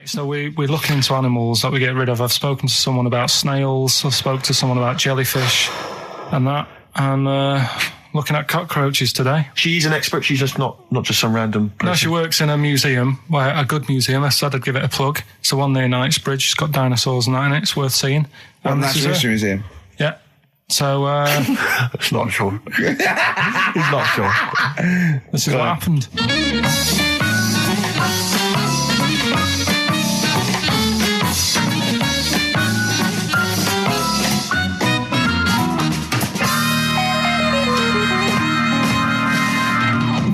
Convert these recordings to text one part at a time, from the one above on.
So we're looking into animals that we get rid of. I've spoken to someone about snails. I've spoken to someone about jellyfish and that. And looking at cockroaches today. She's an expert. She's just not just some random person. No, she works in a museum, a good museum. I said I'd give it a plug. It's the one near Knightsbridge. It's got dinosaurs and that in it. It's worth seeing. One Natural History Museum? Yeah. So... It's not sure. He's not sure. This is what happened.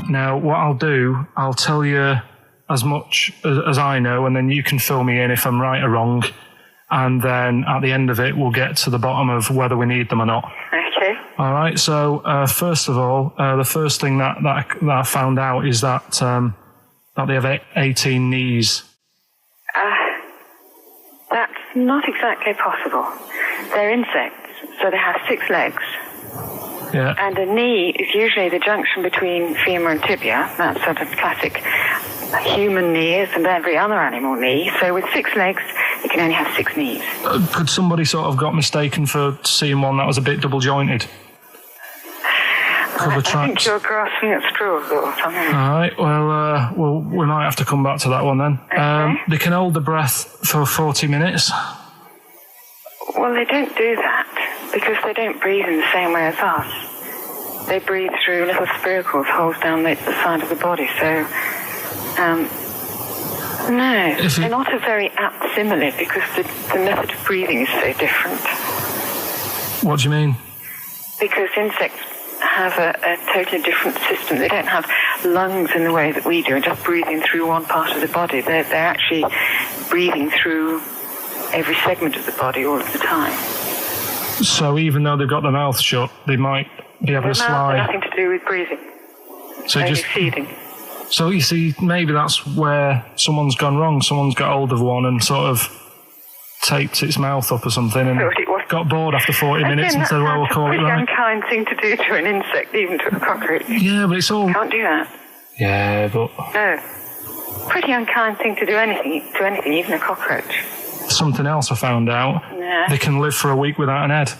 Now, what I'll do, I'll tell you as much as I know, and then you can fill me in if I'm right or wrong. And then at the end of it, we'll get to the bottom of whether we need them or not. Okay. All right. So, first of all, the first thing that I found out is that they have 18 knees. That's not exactly possible. They're insects, so they have 6 legs. Yeah. And a knee is usually the junction between femur and tibia. That's sort of classic human knees and every other animal knee. So with 6 legs, you can only have 6 knees. Could somebody sort of got mistaken for seeing one that was a bit double jointed? I think you're grasping at straws or something. All right. Well, we might have to come back to that one then. Okay. They can hold the breath for 40 minutes. Well, they don't do that because they don't breathe in the same way as us. They breathe through little spiracles, holes down the side of the body. So, no, they're not a very apt simile because the method of breathing is so different. What do you mean? Because insects have a totally different system. They don't have lungs in the way that we do, just breathing through one part of the body. They're actually breathing through every segment of the body all of the time. So even though they've got their mouth shut, they might be able to slide. Nothing to do with breathing. So only just feeding. So you see, maybe that's where someone's gone wrong. Someone's got hold of one and sort of taped its mouth up or something and got bored after 40 minutes and said, well, we'll call it right. It's a pretty unkind thing to do to an insect, even to a cockroach. Yeah, but it's all... Can't do that. Yeah, but... No. Pretty unkind thing to do anything, even a cockroach. Something else I found out. Yeah. They can live for a week without an head.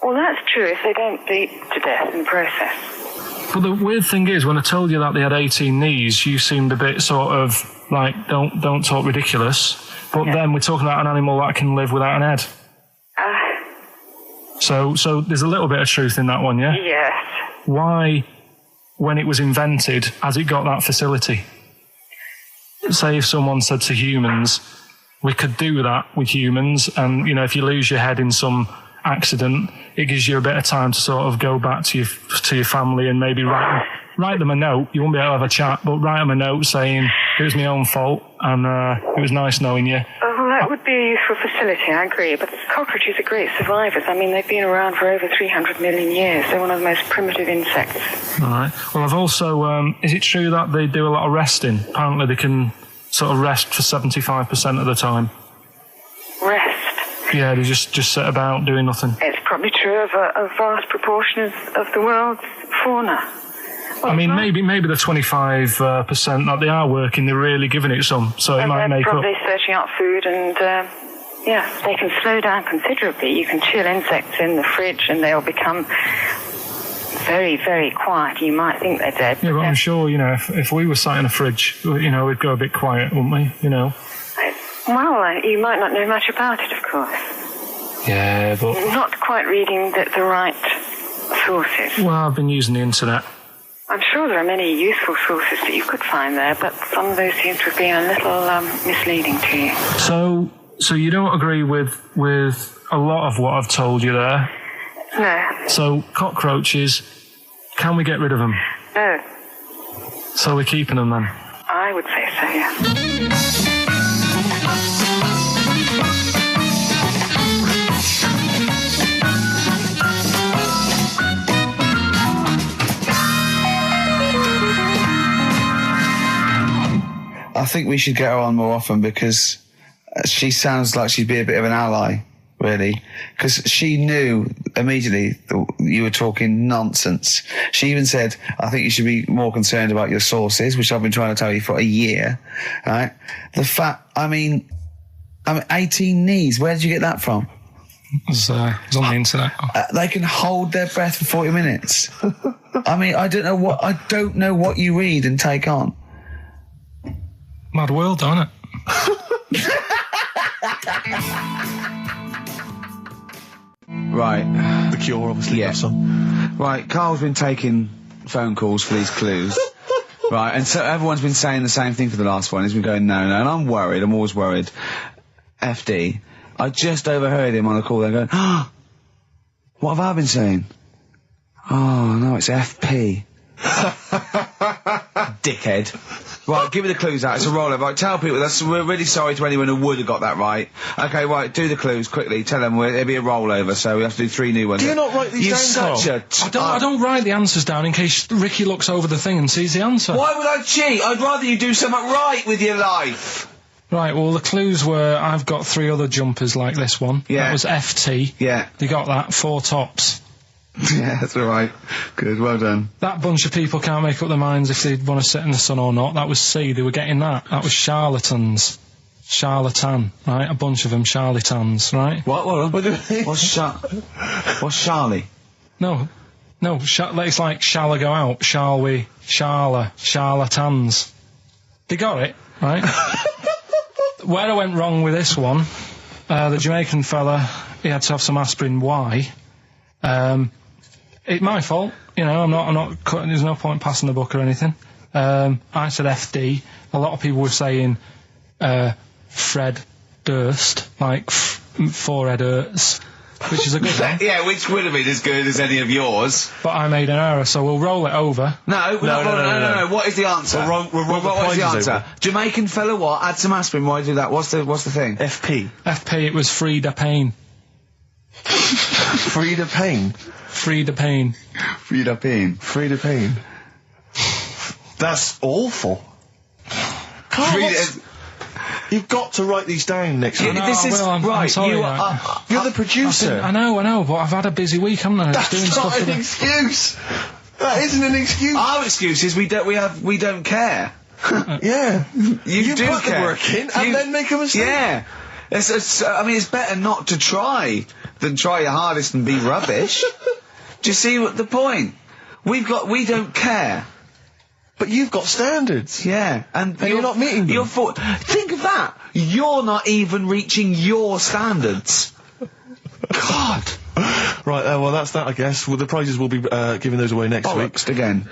Well, that's true if they don't bleed to death in the process. But the weird thing is, when I told you that they had 18 knees, you seemed a bit sort of like, don't talk ridiculous. But then we're talking about an animal that can live without an head. So there's a little bit of truth in that one, yeah? Yes. Why, when it was invented, has it got that facility? Say if someone said to humans, we could do that with humans, and, you know, if you lose your head in some accident, it gives you a bit of time to sort of go back to your family and maybe write them a note. You won't be able to have a chat, but write them a note saying, it was my own fault, and it was nice knowing you. Oh, well, that would be a useful facility, I agree. But cockroaches are great survivors. I mean, they've been around for over 300 million years. They're one of the most primitive insects. All right. Well, I've also... is it true that they do a lot of resting? Apparently they can sort of rest for 75% of the time. Rest? Yeah, they just sit about doing nothing. It's probably true of a vast proportion of the world's fauna. Well, I mean, maybe the 25% that they are working, they're really giving it some, so it might make up. They're probably searching out food and, they can slow down considerably. You can chill insects in the fridge and they'll become very, very quiet. You might think they're dead. Yeah, but I'm sure, you know, if we were sat in a fridge, you know, we'd go a bit quiet, wouldn't we, you know? Well, you might not know much about it, of course. Yeah, but... You're not quite reading the right sources. Well, I've been using the internet. I'm sure there are many useful sources that you could find there, but some of those seem to have been a little misleading to you. So you don't agree with a lot of what I've told you there? No. So cockroaches, can we get rid of them? No. So we're keeping them then? I would say so, yeah. I think we should get her on more often because she sounds like she'd be a bit of an ally. really, because she knew immediately that you were talking nonsense. She even said, I think you should be more concerned about your sources, which I've been trying to tell you for a year, right? The fact, I mean, 18 knees, where did you get that from? It was on the internet. They can hold their breath for 40 minutes. I mean, I don't know what you read and take on. Mad world, don't it? Right. The Cure, obviously, Yeah. that song. Right, Carl's been taking phone calls for these clues. Right, and so everyone's been saying the same thing for the last one. He's been going, no, and I'm worried, I'm always worried. FD, I just overheard him on the call there going, what have I been saying? Oh, no, it's FP. Dickhead. Right, give me the clues out. It's a rollover. Right, tell people. We're really sorry to anyone who would have got that right. Okay, right, do the clues quickly. Tell them it'll be a rollover, so we have to do 3 new ones. Do you not write these down, You're Carl? such I don't write the answers down in case Ricky looks over the thing and sees the answer. Why would I cheat? I'd rather you do something right with your life. Right, well, the clues were I've got 3 other jumpers like this one. Yeah. That was FT. Yeah. They got that. 4 tops. Yeah, that's all right. Good, well done. That bunch of people can't make up their minds if they want to sit in the sun or not. That was C. They were getting that. That was charlatans. Charlatan, right? A bunch of them charlatans, right? What? What's Charlie? No. It's like, shall I go out? Shall we? Charlatans. They got it, right? Where I went wrong with this one, the Jamaican fella, he had to have some aspirin. Why? It's my fault, you know, I'm not cutting, there's no point passing the book or anything. I said FD. A lot of people were saying, Fred Durst, like, forehead hurts, which is a good one. Yeah, which would have been as good as any of yours. But I made an error, so we'll roll it over. No. What is the answer? We'll roll the what is the prizes answer? over. Jamaican fella what? Add some aspirin, why do that? What's the thing? FP. FP, it was Frida Payne. Frida Payne. Frida Payne. Frida Payne. Frida Payne. That's awful. Carl, you've got to write these down next week. No, This is I'm right. sorry, You right. are. You're the producer. I know, but I've had a busy week, haven't I? Doing That's stuff not for an the- excuse. That isn't an excuse. Our excuse is we don't care. Yeah. You do put care. the work in and then make a mistake. Yeah. I mean, it's better not to try than try your hardest and be rubbish. Do you see what the point? We don't care. But you've got standards. Yeah, and you're not meeting them. Think of that. You're not even reaching your standards. God. Right, well, that's that, I guess. Well, the prizes will be giving those away next week. Bollocks again.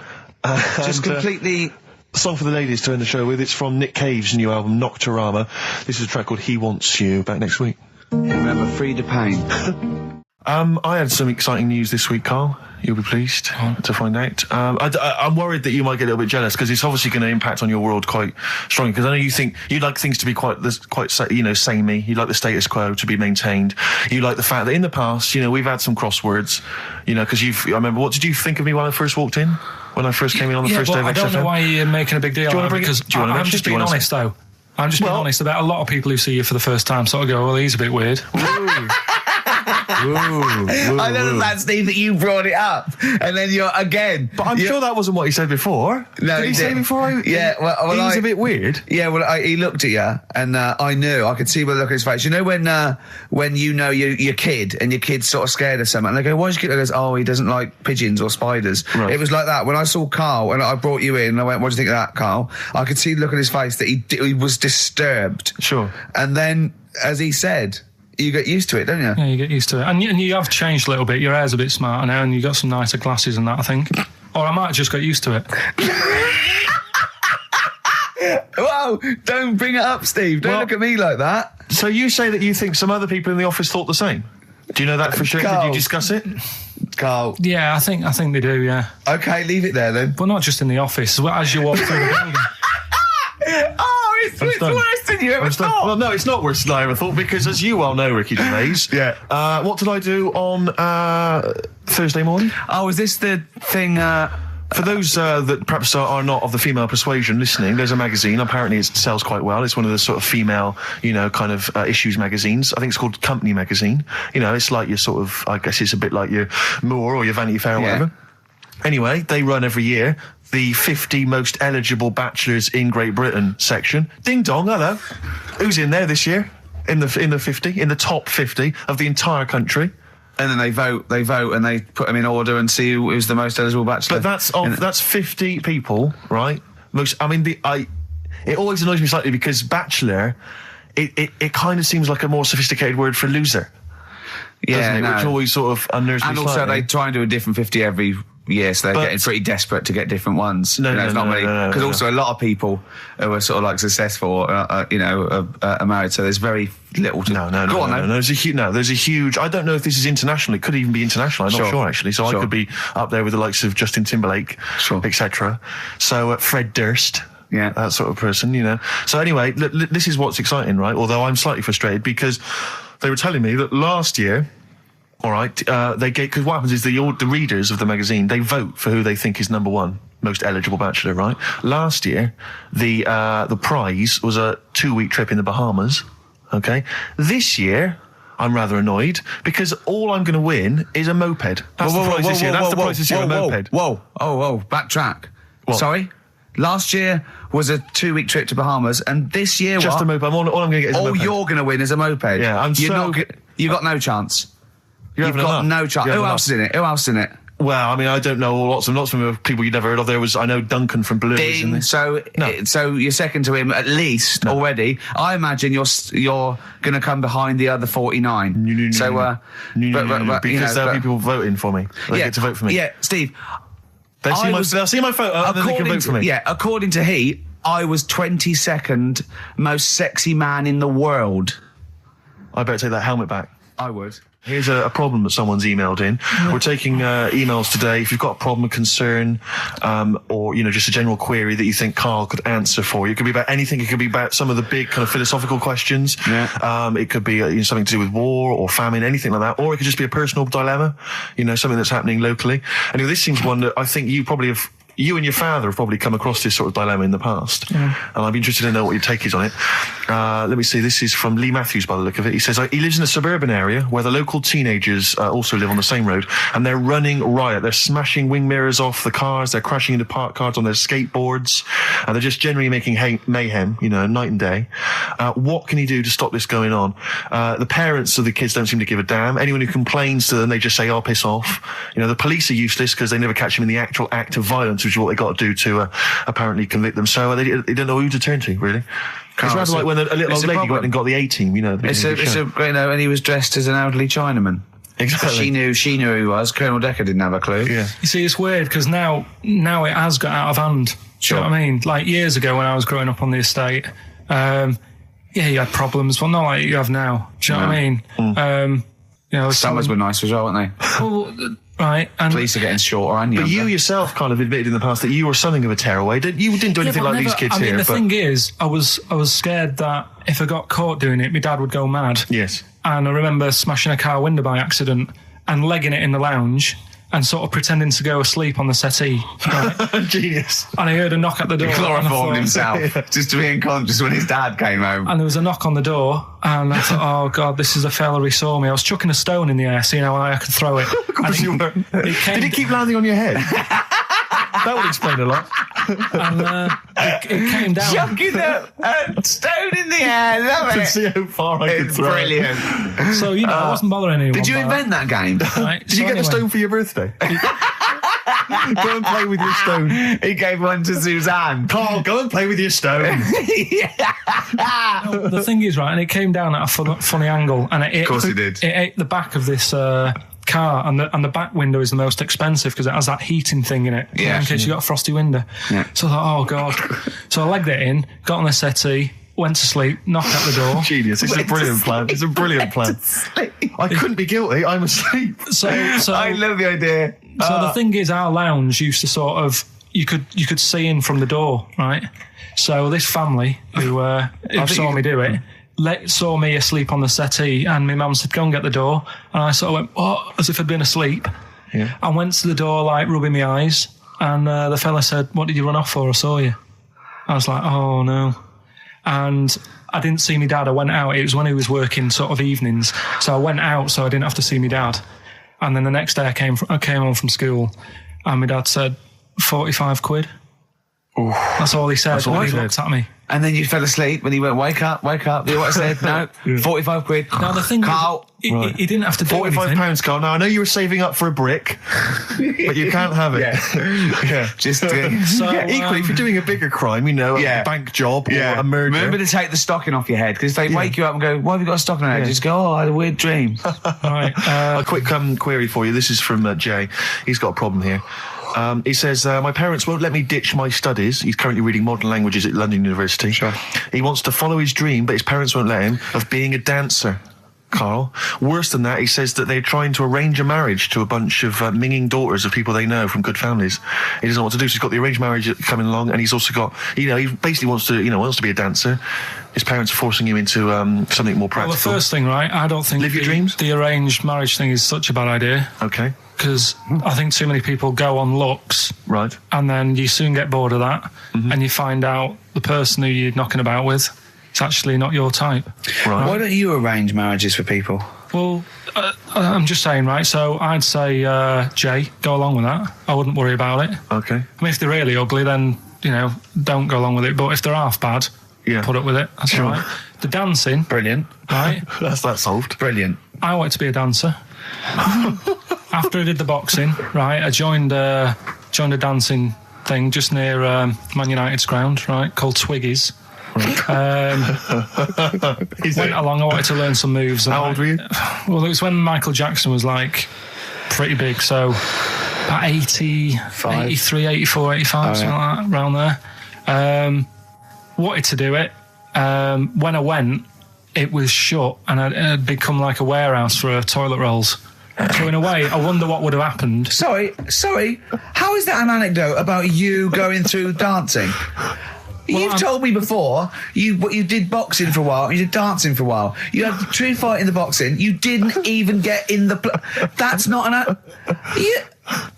Just completely. Song for the ladies to end the show with. It's from Nick Cave's new album, Nocturama. This is a track called He Wants You. Back next week. Remember, Frida Payne. I had some exciting news this week, Carl. You'll be pleased to find out. I'm worried that you might get a little bit jealous because it's obviously going to impact on your world quite strongly. Because I know you think you'd like things to be quite samey. You like the status quo to be maintained. You like the fact that in the past, we've had some crosswords. Because I remember. What did you think of me when I first walked in? When I first came in on the first day of XFM? I don't know why you're making a big deal out of it, because I'm just being honest, though. I'm just being honest about a lot of people who see you for the first time sort of go, well, he's a bit weird. I know that, Steve, that you brought it up, and then you're again. But I'm sure that wasn't what he said before. No, did he say before? Yeah, well, he's a bit weird. Yeah, well, he looked at you, and I knew. I could see by the look on his face. You know when you know your kid, and your kid's sort of scared of something, and they go, "Why's your kid?" He goes, "Oh, he doesn't like pigeons or spiders." Right. It was like that when I saw Carl, and I brought you in, and I went, "What do you think of that, Carl?" I could see the look on his face that he was disturbed. Sure. And then, as he said, you get used to it, don't you? Yeah, you get used to it. And you have changed a little bit. Your hair's a bit smarter now, and you got some nicer glasses and that, I think. Or I might have just got used to it. Whoa, don't bring it up, Steve. Don't look at me like that. So you say that you think some other people in the office thought the same? Do you know that for sure? Carl. Did you discuss it? Carl. Yeah, I think they do, yeah. Okay, leave it there then. But not just in the office, as you walk through the building. Oh, it's worse than you ever thought. Well, no, it's not worse than I ever thought, because as you well know, Ricky Gervais, what did I do on Thursday morning? Oh, is this the thing For those that perhaps are not of the female persuasion listening, there's a magazine. Apparently it sells quite well. It's one of the sort of female, kind of issues magazines. I think it's called Company Magazine. It's like your sort of, I guess it's a bit like your Moore or your Vanity Fair or whatever. Anyway, they run every year the 50 most eligible bachelors in Great Britain section. Ding dong, hello. Who's in there this year? In the 50, in the top 50 of the entire country. And then they vote, and they put them in order and see who's the most eligible bachelor. But that's 50 people, right? It always annoys me slightly because bachelor, it kind of seems like a more sophisticated word for loser. Yeah, doesn't it? Which always sort of unnerves me slightly. And also they try and do a different 50 every year, so they're getting pretty desperate to get different ones. No, because also a lot of people who are sort of like successful, are married, so there's very little to... No. There's a huge... I don't know if this is international. It could even be international. I'm not sure, actually. So I could be up there with the likes of Justin Timberlake, etc. So Fred Durst... Yeah, that sort of person, So anyway, this is what's exciting, right? Although I'm slightly frustrated because they were telling me that last year... All right, because what happens is the readers of the magazine, they vote for who they think is number one most eligible bachelor, right? Last year, the prize was a 2-week trip in the Bahamas. Okay, this year I'm rather annoyed because all I'm going to win is a moped. That's the prize this year. That's the prize this year, a moped. Whoa, backtrack. What? Sorry. Last year was a 2-week trip to Bahamas, and this year just a moped. All I'm going to get is a moped. All you're going to win is a moped. Yeah, you've got no chance. You've got no chance. Who else is in it? Well, I mean, I don't know lots of people you'd never heard of. I know Duncan from Blue. Ding. So you're second to him at least already. I imagine you're going to come behind the other 49. Because there'll be people voting for me. They get to vote for me. Yeah, Steve. They'll see my photo and then they can vote for me. Yeah, according to Heat, I was 22nd most sexy man in the world. I better take that helmet back. I would. Here's a problem that someone's emailed in. We're taking emails today. If you've got a problem, a concern, or just a general query that you think Karl could answer for you, it could be about anything. It could be about some of the big kind of philosophical questions. Yeah. It could be something to do with war or famine, anything like that, or it could just be a personal dilemma. Something that's happening locally. Anyway, this seems one that I think you and your father have probably come across this sort of dilemma in the past. Yeah. And I'd be interested to know what your take is on it. Let me see. This is from Lee Matthews by the look of it. He says, he lives in a suburban area where the local teenagers also live on the same road, and they're running riot. They're smashing wing mirrors off the cars. They're crashing into parked cars on their skateboards. And they're just generally making mayhem, night and day. What can he do to stop this going on? The parents of the kids don't seem to give a damn. Anyone who complains to them, they just say, oh, piss off. The police are useless because they never catch them in the actual act of violence, which is what they got to do to apparently convict them. So they don't know who to turn to, really. It's rather like when a little old lady went and got the A-team, and he was dressed as an elderly Chinaman. Exactly. She knew who he was. Colonel Decker didn't have a clue. Yeah. You see, it's weird because now it has got out of hand. Sure. Do you know what I mean? Like years ago when I was growing up on the estate, you had problems. Well, not like you have now. Do you know what I mean? Summers were nice as well, weren't they? Well, right. And police are getting shorter and younger. But you yourself kind of admitted in the past that you were something of a tearaway. You didn't do anything like these kids here. The thing is, I was scared that if I got caught doing it, my dad would go mad. Yes. And I remember smashing a car window by accident and legging it in the lounge and sort of pretending to go asleep on the settee. Right? Genius. And I heard a knock at the door. He chloroformed himself just to be unconscious when his dad came home. And there was a knock on the door, and I thought, oh God, this is a fella. He saw me. I was chucking a stone in the air, seeing how high I could throw it. Did it keep landing on your head? That would explain a lot. And it came down. Chucking a stone in the air. Love it. To see how far I could throw brilliant. It. So, I wasn't bothering anyone. Did you invent that game? Right, Did you get the stone for your birthday? Go and play with your stone. He gave one to Suzanne. Karl, go and play with your stone. No, the thing is, right, and it came down at a funny angle. And of course it did. It ate the back of this car, and the back window is the most expensive because it has that heating thing in it. Yeah. In case you got a frosty window. Yeah. So I thought, oh God. So I legged it in, got on the settee, went to sleep, knocked at the door. Genius. It's a brilliant plan. It's a brilliant plan. I couldn't be guilty. I'm asleep. So I love the idea. So the thing is, our lounge used to sort of, you could see in from the door, right? So this family who saw me do it, saw me asleep on the settee, and my mum said, go and get the door. And I sort of went, oh, as if I'd been asleep. Yeah. I went to the door, like, rubbing my eyes, And the fella said, "What did you run off for? I saw you." I was like, "Oh no." And I didn't see my dad. I went out. It was when he was working sort of evenings. So I went out so I didn't have to see my dad. And then the next day I came home from school and my dad said, 45 quid. Ooh. That's all he said. That's all he looked at me. And then you fell asleep and he went, wake up. You know what I said? No, 45 quid. Now the thing Carl. is, he didn't have to do anything. £45, Carl. Now, I know you were saving up for a brick, but you can't have it. Yeah. Just So, equally, if you're doing a bigger crime, a bank job or a murder. Remember to take the stocking off your head, because if they wake you up and go, why have you got a stocking on your head? Just go, I had a weird dream. Right. A quick query for you. This is from Jay. He's got a problem here. He says, my parents won't let me ditch my studies. He's currently reading modern languages at London University. Sure. He wants to follow his dream, but his parents won't let him, of being a dancer. Carl. Worse than that, he says that they're trying to arrange a marriage to a bunch of minging daughters of people they know from good families. He doesn't know what to do, so he's got the arranged marriage coming along, and he's also got, he basically wants to be a dancer. His parents are forcing him into something more practical. Well, the first thing, right, I don't think Live your dreams? The arranged marriage thing is such a bad idea. Okay. Because I think too many people go on looks. Right. And then you soon get bored of that, and you find out the person who you're knocking about with is actually not your type. Right. Why don't you arrange marriages for people? Well, I'm just saying, right, so I'd say, Jay, go along with that. I wouldn't worry about it. Okay. I mean, if they're really ugly, then, don't go along with it. But if they're half bad, put up with it. That's Sure. all right. The dancing. Brilliant. Right. That's that solved. Brilliant. I wanted to be a dancer. After I did the boxing, right, I joined a dancing thing just near Man United's ground, right, called Twiggy's. Went along, I wanted to learn some moves. How old were you? Well, it was when Michael Jackson was pretty big, so about 83, 84, 85, something like that, around there. Wanted to do it. When I went, it was shut and it had become like a warehouse for toilet rolls. So in a way, I wonder what would have happened. Sorry. How is that an anecdote about you going through dancing? You've told me before you did boxing for a while, you did dancing for a while. You had a true fight in the boxing. You didn't even get in the... That's not an...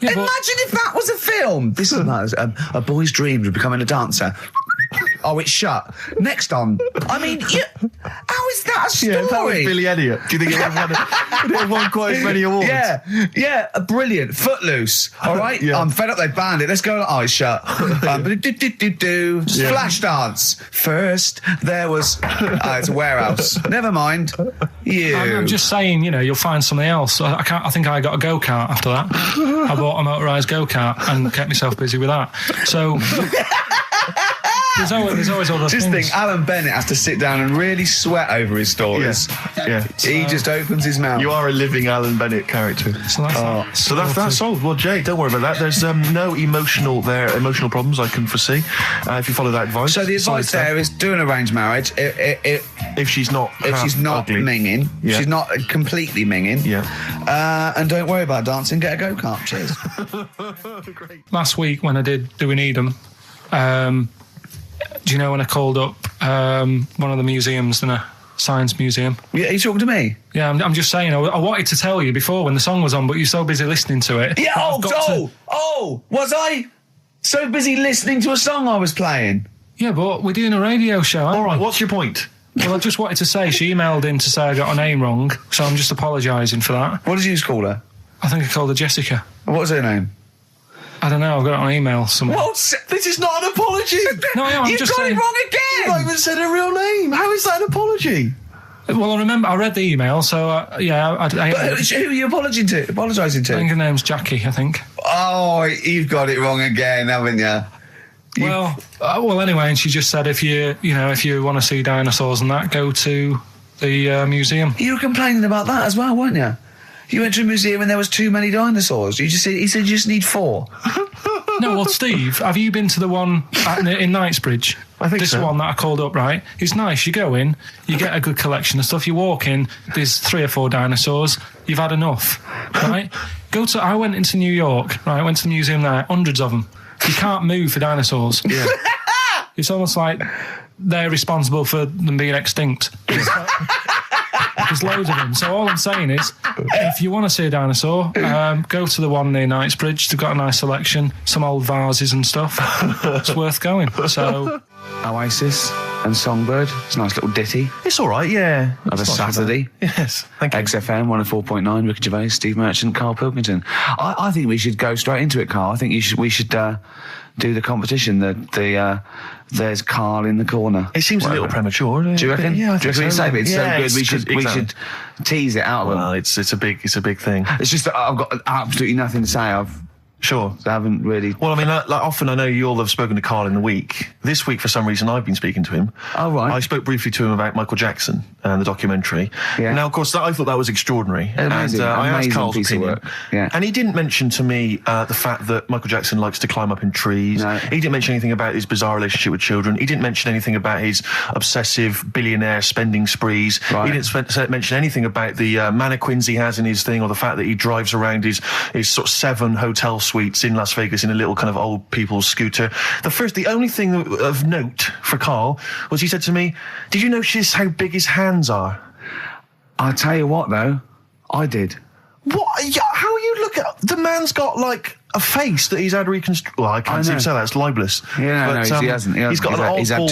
Imagine if that was a film. This is a boy's dreams of becoming a dancer. Oh, it's shut. Next on. I mean, how is that a story? Yeah, that was Billy Elliot. Do you think it would have won quite as many awards? Yeah, brilliant. Footloose. All right? Yeah. I'm fed up they banned it. Let's go. Oh, it's shut. Flash dance. First, there was... it's a warehouse. Never mind. I'm just saying, you'll find something else. I think I got a go-kart after that. I bought a motorised go-kart and kept myself busy with that. So... There's always other just things. think, Alan Bennett has to sit down and really sweat over his stories. Yeah. He just opens his mouth. You are a living Alan Bennett character. So that's solved. Well, Jay, don't worry about that. There's no emotional problems I can foresee if you follow that advice. So the advice there is do an arranged marriage. If she's not ugly. minging, she's not completely minging. Yeah. And don't worry about dancing. Get a go-kart. Cheers. Great. Last week when I did Do We Need 'Em, do you know when I called up one of the museums in a science museum? Yeah, are you talking to me? Yeah, I'm just saying, I wanted to tell you before when the song was on, but you're so busy listening to it. Yeah, was I so busy listening to a song I was playing? Yeah, but we're doing a radio show, aren't All right, we? what's your point? Well, I just wanted to say, she emailed in to say I got her name wrong, so I'm just apologising for that. What did you call her? I think I called her Jessica. What was her name? I don't know, I've got it on email somewhere. This is not an apology. No, I'm You've just got saying... it wrong again! You've not even said her real name. How is that an apology? Well, I remember, I read the email, so, But who are you apologising to? I think her name's Jackie, I think. Oh, you've got it wrong again, haven't you? Well, anyway, and she just said if you want to see dinosaurs and that, go to the museum. You were complaining about that as well, weren't you? You went to a museum and there was too many dinosaurs. He said you just need 4. No, well, Steve, have you been to the one in Knightsbridge? I think this so. one that I called up, right? It's nice. You go in, you get a good collection of stuff. You walk in, there's 3 or 4 dinosaurs. You've had enough, right? I went into New York, right? I went to the museum there, hundreds of them. You can't move for dinosaurs. Yeah. It's almost like they're responsible for them being extinct. There's loads of them. So all I'm saying is, if you want to see a dinosaur, go to the one near Knightsbridge. They've got a nice selection, some old vases and stuff. It's worth going. So Oasis and Songbird. It's a nice little ditty It's all right, yeah. of a It's not so Saturday. bad. Yes, thank you. XFM 104.9, Ricky Gervais, Steve Merchant, Karl Pilkington. I think we should go straight into it, Karl. I think we should do the competition. There's Karl in the corner. It seems a little premature. Do you reckon? Yeah, I Do you think reckon so. it's so good? Yeah, We should tease it out of them. Well, it's a big thing. It's just that I've got absolutely nothing to say. Sure. I haven't really. Well, I mean, like often I know you all have spoken to Karl in the week. This week, for some reason, I've been speaking to him. Oh, right. I spoke briefly to him about Michael Jackson and the documentary. Yeah. Now, of course, I thought that was extraordinary. Amazing, and I asked amazing Karl's piece of opinion. work. Yeah. And he didn't mention to me the fact that Michael Jackson likes to climb up in trees. No. He didn't mention anything about his bizarre relationship with children. He didn't mention anything about his obsessive billionaire spending sprees. Right. He didn't mention anything about the mannequins he has in his thing, or the fact that he drives around his sort of 7 hotel suites in Las Vegas in a little kind of old people's scooter. The only thing of note for Karl was he said to me, "Did you notice how big his hands are?" I'll tell you what, though, I did. What? Yeah, how are you looking at... The man's got, like, a face that he's had reconstructed. Well, I can't seem to say that. It's libelous. Yeah, no, he hasn't. He's got an old he's had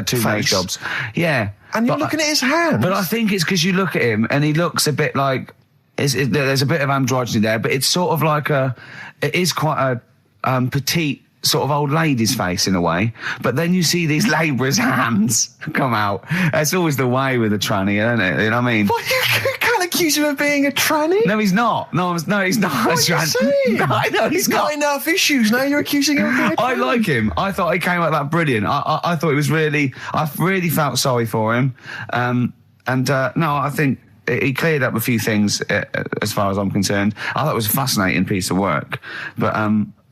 two nose face. jobs. Yeah. And you're looking at his hands. But I think it's because you look at him and he looks a bit like... there's a bit of androgyny there, but it's sort of like it is quite a petite sort of old lady's face in a way. But then you see these labourers' hands come out. That's always the way with a tranny, isn't it? You know what I mean? What, you can't accuse him of being a tranny? No, he's not. No, he's not. What are you saying? No, I know He's got enough issues. Now you're accusing him of being a tranny. I like him. I thought he came out that brilliant. I thought it was really... I really felt sorry for him. No, I think he cleared up a few things as far as I'm concerned. I thought it was a fascinating piece of work. But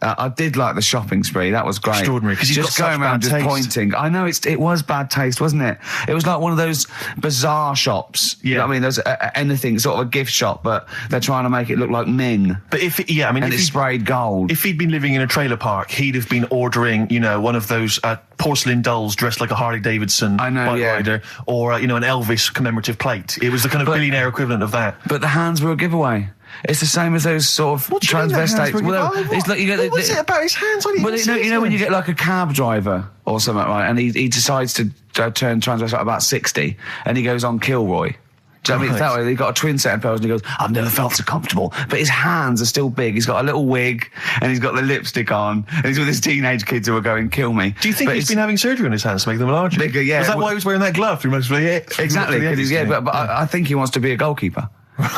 I did like the shopping spree. That was great. Extraordinary, 'cause he's just got going such around bad just taste. pointing. I know it was bad taste, wasn't it? It was like one of those bazaar shops. You know what I mean? There's anything, sort of a gift shop, but they're trying to make it look like Ming. But and it's sprayed gold. If he'd been living in a trailer park, he'd have been ordering, one of those porcelain dolls dressed like a Harley Davidson bike rider, or an Elvis commemorative plate. It was the kind of billionaire equivalent of that. But the hands were a giveaway. It's the same as those sort of transvestites. What was it about his hands? You know when you get like a cab driver or something, right? And he decides to turn transvestite about 60, and he goes on Kilroy. Do you know what I mean? That way, he got a twin set of pearls, and he goes, "I've never felt so comfortable." But his hands are still big. He's got a little wig, and he's got the lipstick on, and he's with his teenage kids who are going, "Kill me." Do you think he's been having surgery on his hands to make them larger? Bigger, yeah. Is that why he was wearing that glove through most of the Exactly. But I think he wants to be a goalkeeper.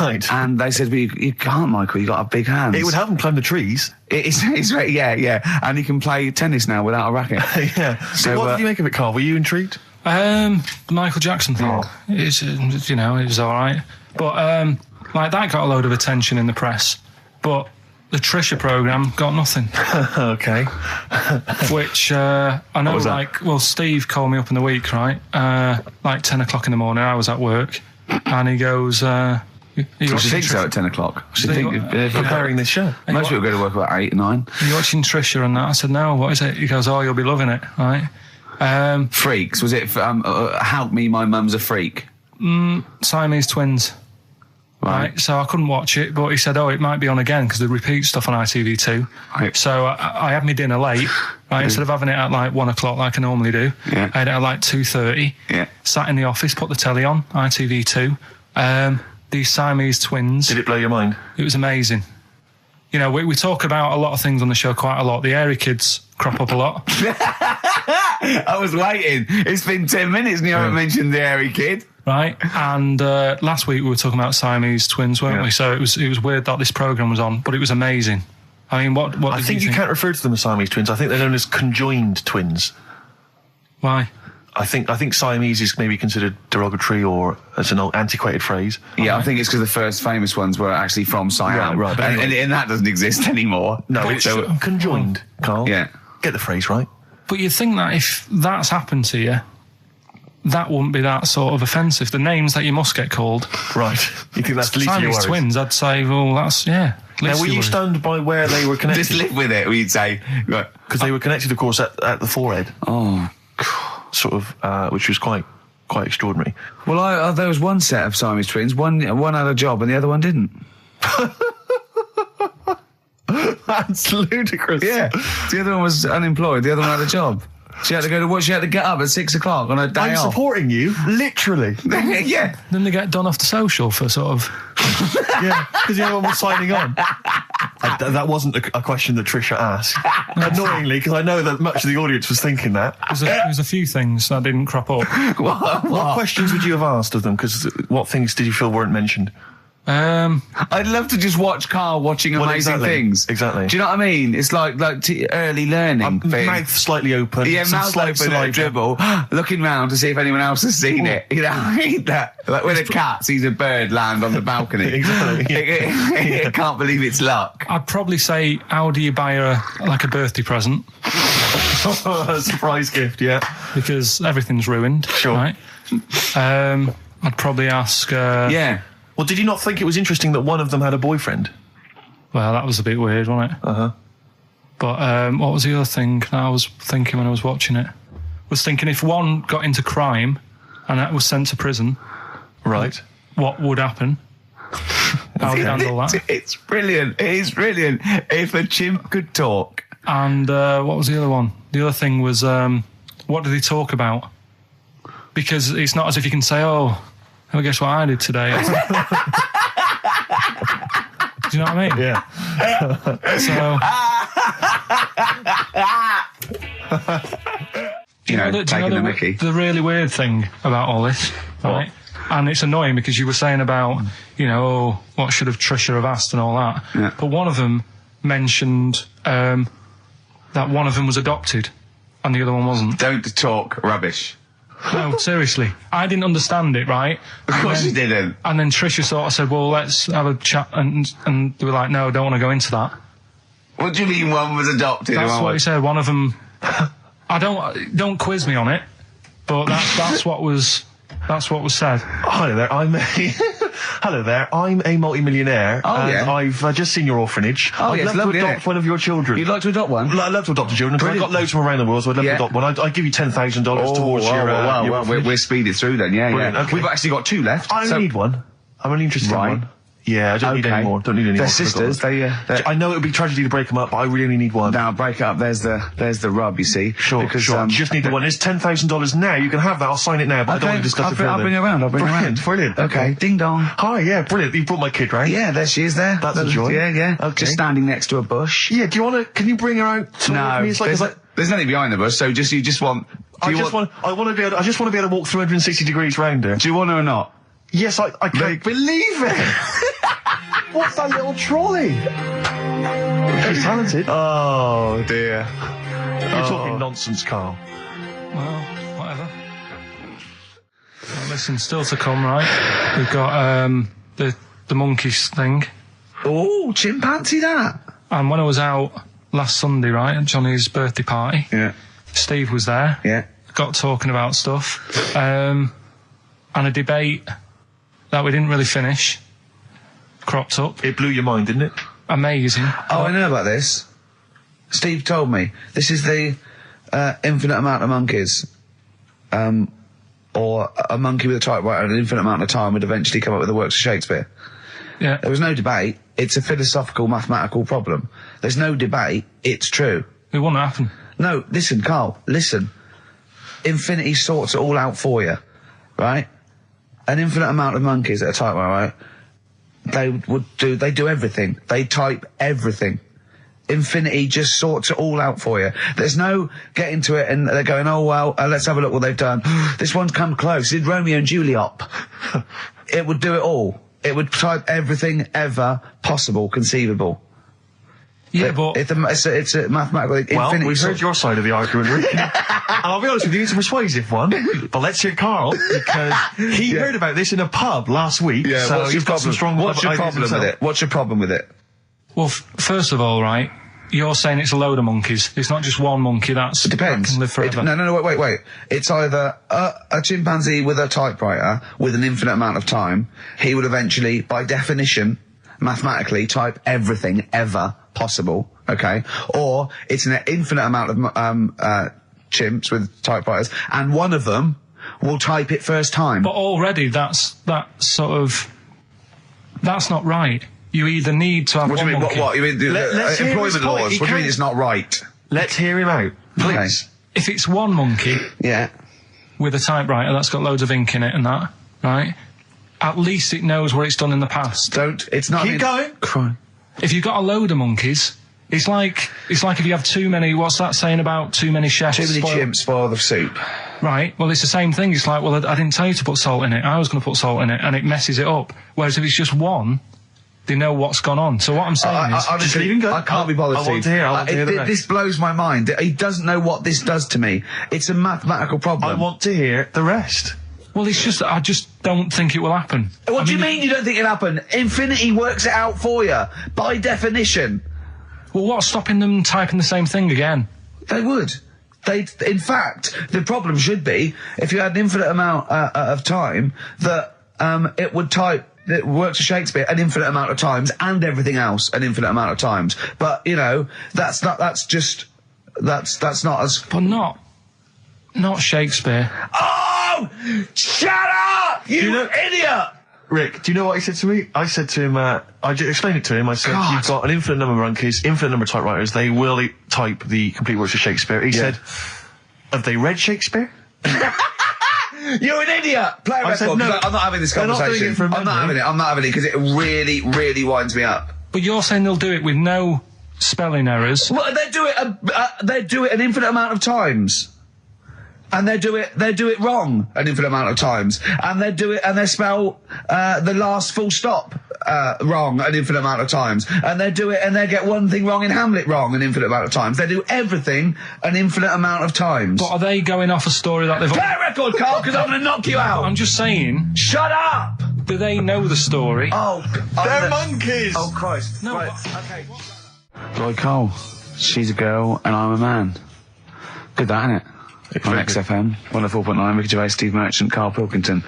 Right. And they said, well, you can't, Michael, you got a big hands. It would help him climb the trees. It's right, yeah. And he can play tennis now without a racket. Yeah. So what did you make of it, Karl? Were you intrigued? The Michael Jackson thing, it was all right. But, that got a load of attention in the press. But the Trisha programme got nothing. Okay. Which, I know, Steve called me up in the week, right? 10 o'clock in the morning, I was at work. And he goes, I should think so at 10 o'clock. I should think preparing this show. Most people go to work about 8, 9. Are you watching Trisha and that? I said, no, what is it? He goes, oh, you'll be loving it, right? Freaks. Was it Help Me, My Mum's a Freak? Siamese twins. Right. So I couldn't watch it, but he said, it might be on again because they repeat stuff on ITV2. Right. So I had my dinner late, right? Instead of having it at 1 o'clock like I normally do, I had it at 2:30. Yeah. Sat in the office, put the telly on, ITV2. These Siamese twins. Did it blow your mind? It was amazing. We talk about a lot of things on the show quite a lot. The airy kids crop up a lot. I was waiting. It's been 10 minutes and you haven't mentioned the airy kid. Right, and last week we were talking about Siamese twins, weren't we? So it was weird that this programme was on, but it was amazing. I mean, what I think you can't refer to them as Siamese twins. I think they're known as conjoined twins. Why? I think Siamese is maybe considered derogatory or as an old antiquated phrase. Yeah, I think it's because the first famous ones were actually from Siam. Right. And that doesn't exist anymore. No, it's conjoined, Karl. Yeah. Get the phrase right. But you'd think that if that's happened to you, that wouldn't be that sort of offensive. The names that you must get called. Right. You think that's least your worries? Twins, I'd say, well, that's, yeah. Now, were you stunned by where they were connected? Just live with it, we'd say. Because they were connected, of course, at the forehead. Oh. Sort of, which was quite quite extraordinary. Well, there was one set of Siamese twins. One had a job and the other one didn't. That's ludicrous. Yeah. The other one was unemployed. The other one had a job. She had to go to work. She had to get up at 6 o'clock on her day I'm off. supporting you, literally. Yeah. Then they get done off the social for sort of... Yeah, because the other one was signing on. That wasn't a question that Trisha asked. Annoyingly, because I know that much of the audience was thinking that. There's a few things that didn't crop up. What questions would you have asked of them? Because what things did you feel weren't mentioned? I'd love to just watch Karl watching amazing things. Exactly. Do you know what I mean? It's like early learning thing. Mouth slightly open. Yeah, mouth open at a dribble, looking round to see if anyone else has seen it. You know, I hate that. Like when a cat sees a bird land on the balcony. Exactly. It can't believe it's luck. I'd probably say, how do you buy her a birthday present? A surprise gift, yeah. Because everything's ruined. Sure. Right? I'd probably ask... Yeah. Well, did you not think it was interesting that one of them had a boyfriend? Well, that was a bit weird, wasn't it? Uh-huh. But what was the other thing that I was thinking when I was watching it? I was thinking if one got into crime and that was sent to prison... Right. What would happen? How would you handle that? It's brilliant. It is brilliant. If a chimp could talk. And what was the other one? The other thing was, what did they talk about? Because it's not as if you can say, oh, guess what I did today? Do you know what I mean? Yeah. You know, taking the mickey. The really weird thing about all this, right? And it's annoying because you were saying about, what should have Trisha have asked and all that. Yeah. But one of them mentioned that one of them was adopted and the other one wasn't. Don't talk rubbish. No, seriously. I didn't understand it, right? Of course you didn't. And then Trisha sort of said, well, let's have a chat. And they were like, no, I don't want to go into that. What do you mean one was adopted? That's what he said. One of them... don't quiz me on it, but that's what was said. Hello there, I'm a multi-millionaire, and I've just seen your orphanage. I'd love to adopt one of your children. You'd like to adopt one? I'd love to adopt a children, because I've got loads from around the world, so I'd love to adopt one. I'd give you $10,000 towards your orphanage. We're speeding through then, yeah. Okay. We've actually got 2 left. I only need one. I'm only interested in one. Yeah, I don't need any more. Don't need any more. They're sisters. I know it would be tragedy to break them up, but I really only need one. Now, break up, there's the rub, you see. Sure. You just need the one. It's $10,000 now. You can have that. I'll sign it now, but I don't want to discuss it further. I'll bring her around. Brilliant. Okay. Ding dong. Hi, yeah, brilliant. You brought my kid, right? Yeah, there she is there. That's a joy. Yeah. Okay. Just standing next to a bush. Yeah, can you bring her out to me? It's there's nothing behind the bush, so you just want... I just want to be able to walk 360 degrees round her. Do you want her or not? Yes, I can't believe it. What's that little trolley? She's talented. Oh, dear. You're talking nonsense, Karl. Well, whatever. Well, listen, still to come, right? We've got the monkeys thing. Oh, chimpanzee that. And when I was out last Sunday, right, at Johnny's birthday party, Steve was there. Yeah. Got talking about stuff. And a debate that we didn't really finish cropped up. It blew your mind, didn't it? Amazing. Oh, I know about this. Steve told me. This is the infinite amount of monkeys. Or a monkey with a typewriter at an infinite amount of time would eventually come up with the works of Shakespeare. Yeah. There was no debate. It's a philosophical, mathematical problem. There's no debate. It's true. It wouldn't happen. No, listen, Karl, listen. Infinity sorts it all out for you, right? An infinite amount of monkeys at a typewriter, right? They do everything. They type everything. Infinity just sorts it all out for you. There's no getting to it and they're going, oh, well, let's have a look what they've done. This one's come close. Did Romeo and Juliet. It would do it all. It would type everything ever possible, conceivable. Yeah, but... It's a mathematical... Well, we've heard your side of the argument, Rick. And I'll be honest with you, it's a persuasive one. But let's hear Karl, because he heard about this in a pub last week. Yeah, so he's got some strong What's your problem with it? What's your problem with it? Well, first of all, right, you're saying it's a load of monkeys. It's not just one monkey that can live forever. No, wait. It's either a chimpanzee with a typewriter with an infinite amount of time. He would eventually, by definition, mathematically, type everything ever possible, okay? Or it's an infinite amount of chimps with typewriters, and one of them will type it first time. But already that's not right. You either need to have What do one you mean? monkey. What? You mean let's hear his employment point. laws? He What do you mean can't- it's not right? Let's hear him out, please. If it's one monkey Yeah. with a typewriter that's got loads of ink in it and that, right? At least it knows what it's done in the past. It's not... Keep going. Crime. If you've got a load of monkeys, it's like if you have too many. What's that saying about too many chefs? Too many chimps spoil the soup. Right. Well, it's the same thing. It's like, well, I didn't tell you to put salt in it. I was going to put salt in it, and it messes it up. Whereas if it's just one, they know what's gone on. So what I'm saying is, honestly, leave him go. I can't be bothered. I want to hear. I want to hear the rest. This blows my mind. He doesn't know what this does to me. It's a mathematical problem. I want to hear the rest. well, it's just I just don't think it will happen. What do you mean you don't think it'll happen? Infinity works it out for you by definition. Well, what's stopping them typing the same thing again? They would. In fact, the problem should be if you had an infinite amount of time that it would type. It works for Shakespeare an infinite amount of times and everything else an infinite amount of times. But you know, that's not as. But not Shakespeare. Oh, shut up, you idiot! Rick, do you know what he said to me? I said to him, I explained it to him. I said, God. you've got an infinite number of monkeys, infinite number of typewriters. They will type the complete works of Shakespeare. He said, have they read Shakespeare? You're an idiot! Play a record, said, no, 'cause I'm not having this they're not doing conversation. it from I'm not memory. having it because it really, really winds me up. But you're saying they'll do it with no spelling errors. Well, they do it an infinite amount of times. And they do it wrong an infinite amount of times. And they spell the last full stop wrong an infinite amount of times. And they get one thing wrong in Hamlet wrong an infinite amount of times. They do everything an infinite amount of times. But are they going off a story that they've... Play a record, Carl, because I'm going to knock you out. I'm just saying, Shut up! do they know the story? Oh, They're monkeys! Oh, Christ. No, Right. but- Okay. Roy Cole. She's a girl and I'm a man. Good that, innit? On XFM, 104.9, Ricky Gervais, Steve Merchant, Karl Pilkington.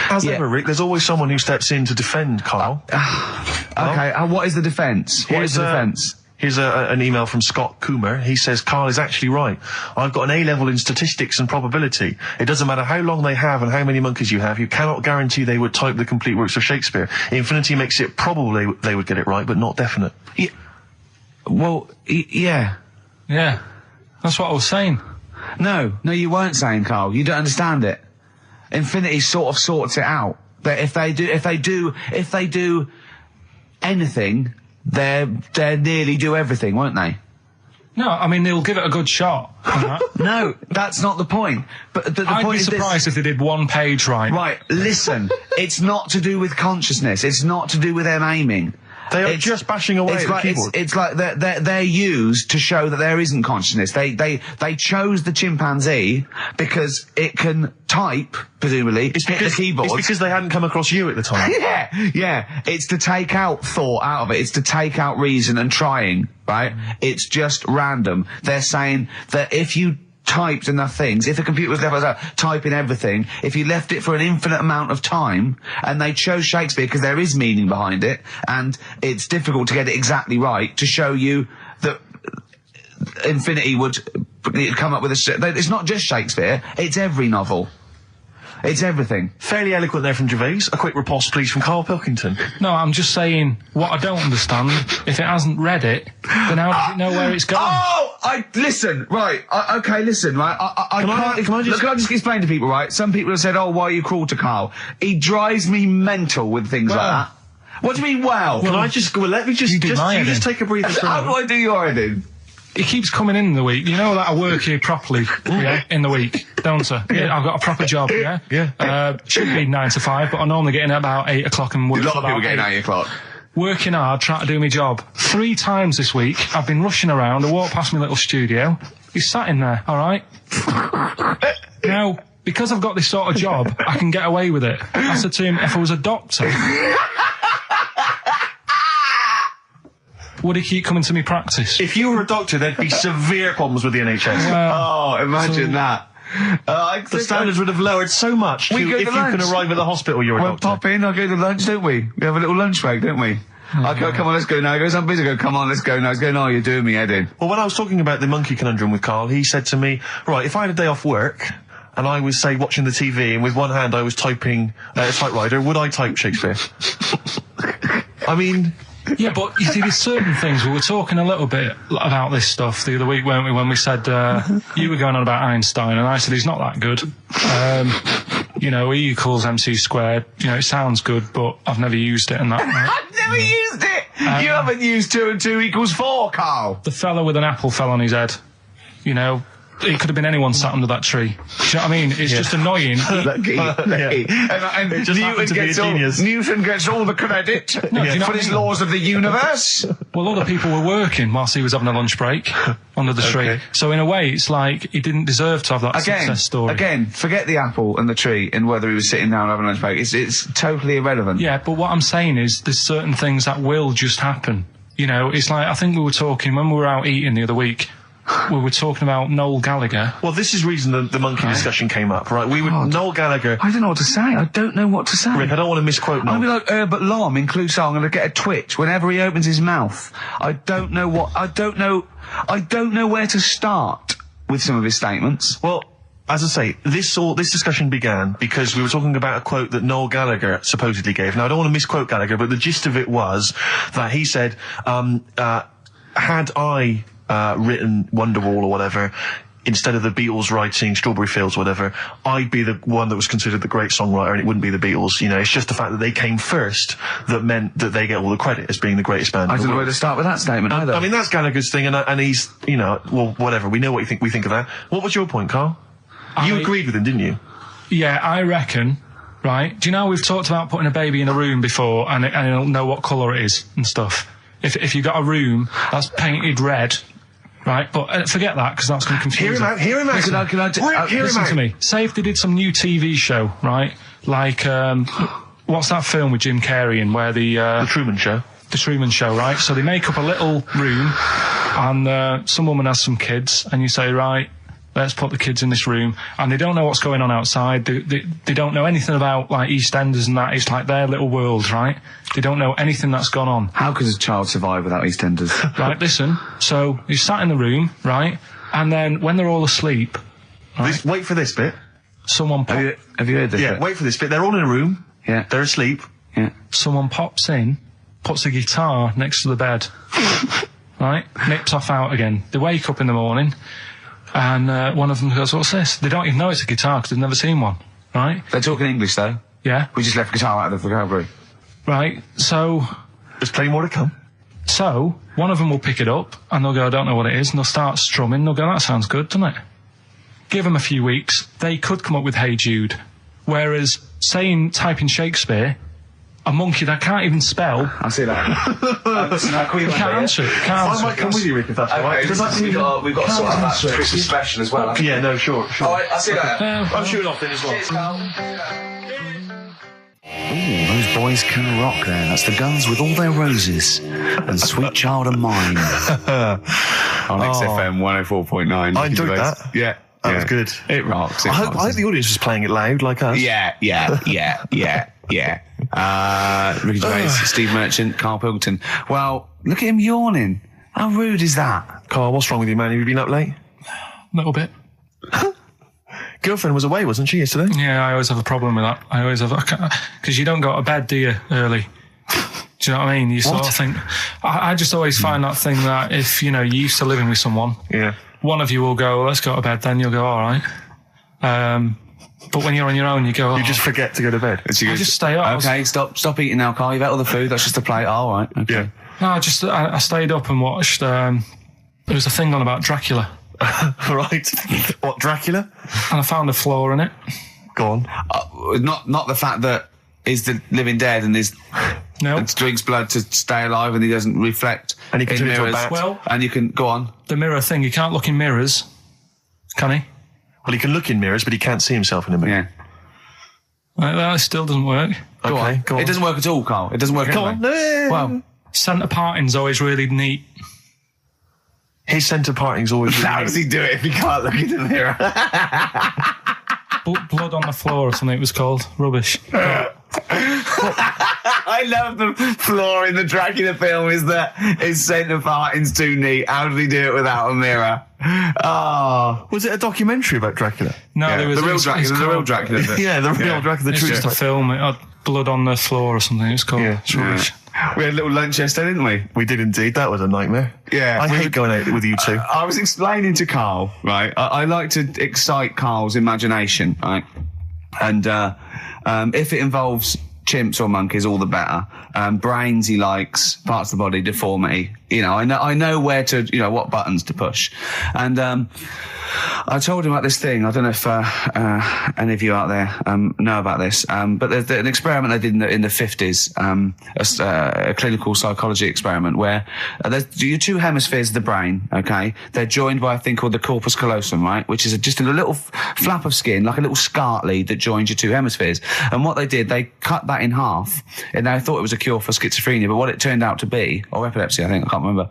As ever, Rick, there's always someone who steps in to defend Carl. Okay, what is the defence? What is the defence? Here's an email from Scott Coomer. He says, Carl is actually right. I've got an A-level in statistics and probability. It doesn't matter how long they have and how many monkeys you have. You cannot guarantee they would type the complete works of Shakespeare. Infinity makes it probable they would get it right, but not definite. Yeah. Well, yeah. Yeah, that's what I was saying. No, you weren't saying, Carl. You don't understand it. Infinity sort of sorts it out. That if they do anything, they nearly do everything, won't they? No, I mean, they'll give it a good shot. No, that's not the point. But the I'd point be is this. surprised if they did one page right. Right, listen. It's not to do with consciousness. It's not to do with them aiming. They are just bashing away at the keyboard. It's like they're used to show that there isn't consciousness. They chose the chimpanzee because it can type, presumably, hit the keyboard. It's because they hadn't come across you at the time. Yeah. It's to take out thought out of it. It's to take out reason and trying, right? It's just random. They're saying that if you typed enough things, if the computer was left typing everything, if you left it for an infinite amount of time, and they chose Shakespeare because there is meaning behind it, and it's difficult to get it exactly right, to show you that Infinity would come up with it's not just Shakespeare, it's every novel. It's everything. Fairly eloquent there from Gervais. A quick riposte, please, from Karl Pilkington. No, I'm just saying, what I don't understand, if it hasn't read it, then how does it know where it's going? Listen, right, listen, right, Can I just explain to people, right, some people have said, why are you cruel to Carl? He drives me mental with things like that. What do you mean, wow? Let me just take a breather for a How do moment. I do your editing? It keeps coming in the week. You know that I work here properly, in the week, don't I? Yeah, I've got a proper job, Yeah. Should be 9 to 5, but I normally get in at about 8 o'clock and work A lot till of people about getting 8. 8 o'clock. Working hard, trying to do my job. 3 times this week, I've been rushing around. I walked past my little studio. He's sat in there, all right? Now, because I've got this sort of job, I can get away with it. I said to him, if I was a doctor, would he keep coming to me practice? If you were a doctor, there'd be severe problems with the NHS. Oh, imagine that. The standards would have lowered so much We go if to you lunch. can arrive at the hospital, you're a We'll doctor. pop in, I'll go to lunch, don't we? We have a little lunch break, don't we? I go, come on, let's go now. He goes, I'm busy. I go, come on, let's go now. He's going, oh, you're doing me head in. Well, when I was talking about the monkey conundrum with Carl, he said to me, right, if I had a day off work, and I was, say, watching the TV, and with one hand I was typing a typewriter, would I type Shakespeare? I mean... Yeah, but you see, there's certain things. We were talking a little bit about this stuff the other week, weren't we, when we said you were going on about Einstein, and I said he's not that good. You know, E equals MC squared. You know, it sounds good, but I've never used it and that. I've never used it! You haven't used 2 and 2 equals 4, Carl! The fella with an apple fell on his head. You know, it could have been anyone sat under that tree. Do you know what I mean? It's just annoying. Lucky. And Newton gets all the credit for his laws of the universe. Well, other people were working whilst he was having a lunch break under the tree. So in a way, it's like he didn't deserve to have that success story. Again, forget the apple and the tree and whether he was sitting down having a lunch break. It's totally irrelevant. Yeah, but what I'm saying is there's certain things that will just happen. You know, it's like, I think we were talking, when we were out eating the other week, we were talking about Noel Gallagher. Well, this is the reason the monkey discussion came up, right? Noel Gallagher... I don't know what to say. I don't know what to say. Rick, I don't want to misquote Noel. I'll be like Herbert Lom in Clouseau. I'm going to get a twitch whenever he opens his mouth. I don't know where to start with some of his statements. Well, as I say, this discussion began because we were talking about a quote that Noel Gallagher supposedly gave. Now, I don't want to misquote Gallagher, but the gist of it was that he said, had I... written Wonderwall or whatever, instead of the Beatles writing Strawberry Fields or whatever, I'd be the one that was considered the great songwriter, and it wouldn't be the Beatles. You know, it's just the fact that they came first that meant that they get all the credit as being the greatest band. I don't know where to start with that statement either. I mean, that's Gallagher's thing, and he's, you know, well, whatever. We know what we think of that. What was your point, Carl? You agreed with him, didn't you? Yeah, I reckon. Right? Do you know we've talked about putting a baby in a room before, and it'll know what colour it is and stuff. If you've got a room that's painted red. Right, but forget that, because that's going to confuse them. Hear him out. Listen to me. Say if they did some new TV show, right? Like, what's that film with Jim Carrey in where The Truman Show. The Truman Show, right? So they make up a little room, and some woman has some kids, and you say, right, let's put the kids in this room, and they don't know what's going on outside. They don't know anything about, like, EastEnders and that. It's like their little world, right? They don't know anything that's gone on. How could a child survive without EastEnders? Right, listen. So you sat in the room, right? And then when they're all asleep... Right, wait for this bit. Someone... Have you heard this bit? Wait for this bit. They're all in a room. Yeah. They're asleep. Yeah. Someone pops in, puts a guitar next to the bed. Right? Nips off out again. They wake up in the morning... And one of them goes, what's this? They don't even know it's a guitar because they've never seen one, right? They're talking English, though. Yeah. We just left guitar out of the vocabulary. Right, so... There's plenty more to come. So, one of them will pick it up, and they'll go, I don't know what it is, and they'll start strumming, they'll go, that sounds good, doesn't it? Give them a few weeks, they could come up with Hey Jude. Whereas, typing Shakespeare... A monkey that can't even spell. I see that. You can't answer it. I might come with you, Rick, if that's all right. We've got to sort out that Christmas special as well. Yeah, no, sure. All right, I see that. I'm shooting off then as well. Cheers, Carl. Ooh, those boys can rock there. That's the Guns with All Their Roses and Sweet Child of Mine. On XFM 104.9. I enjoyed that. Yeah. That was good. It rocks. I hope the audience was playing it loud like us. Yeah. Ricky Gervais, Steve Merchant, Karl Pilkington. Well, look at him yawning. How rude is that? Carl, what's wrong with you, man? Have you been up late? A little bit. Girlfriend was away, wasn't she, yesterday? Yeah, I always have a problem with that. I always have... Because you don't go to bed, do you, early? Do you know what I mean? You sort of think... I just always find that thing that if, you know, you're used to living with someone... Yeah. One of you will go, let's go to bed, then you'll go, all right. But when you're on your own, you go... You just forget to go to bed. I just stay up. Okay, stop eating now, Carl. You've ate all the food. That's just a plate. All right. Okay. Yeah. No, I stayed up and watched... there was a thing on about Dracula. Right. What, Dracula? And I found a flaw in it. Go on. Not the fact that he's the living dead and drinks blood to stay alive and he doesn't reflect and he can in turn into a mirrors. bat. Well, and you can go on. The mirror thing, you can't look in mirrors, can he? Well, he can look in mirrors, but he can't see himself in a mirror. Yeah. That still doesn't work. Go on. It doesn't work at all, Carl. It doesn't work at all. Go on. Well, centre parting's always really neat. His centre parting's always really how does he do it if he can't look in the mirror? Blood on the floor or something it was called. Rubbish. I love the flaw in the Dracula film is that his centre parting's too neat. How did he do it without a mirror? Oh. Was it a documentary about Dracula? No, Yeah, there was the real Dracula. Yeah, the real Dracula. The It's true just a story. film. It had blood on the floor or something. It's called. Yeah. It's rubbish. We had a little lunch yesterday, didn't we? We did indeed. That was a nightmare. Yeah. I hate going out with you two. I was explaining to Karl, right? I like to excite Karl's imagination, right? And if it involves chimps or monkeys, all the better. Brains he likes, parts of the body, deformity. You know, I know where to, you know, what buttons to push. And I told him about this thing. I don't know if any of you out there know about this, but there's an experiment they did in the 50s, a clinical psychology experiment where there's your two hemispheres of the brain, okay? They're joined by a thing called the corpus callosum, right? Which is just a little flap of skin, like a little scarlet lead that joins your two hemispheres. And what they did, they cut that in half, and they thought it was a cure for schizophrenia, but what it turned out to be, or epilepsy, I think, I can't remember,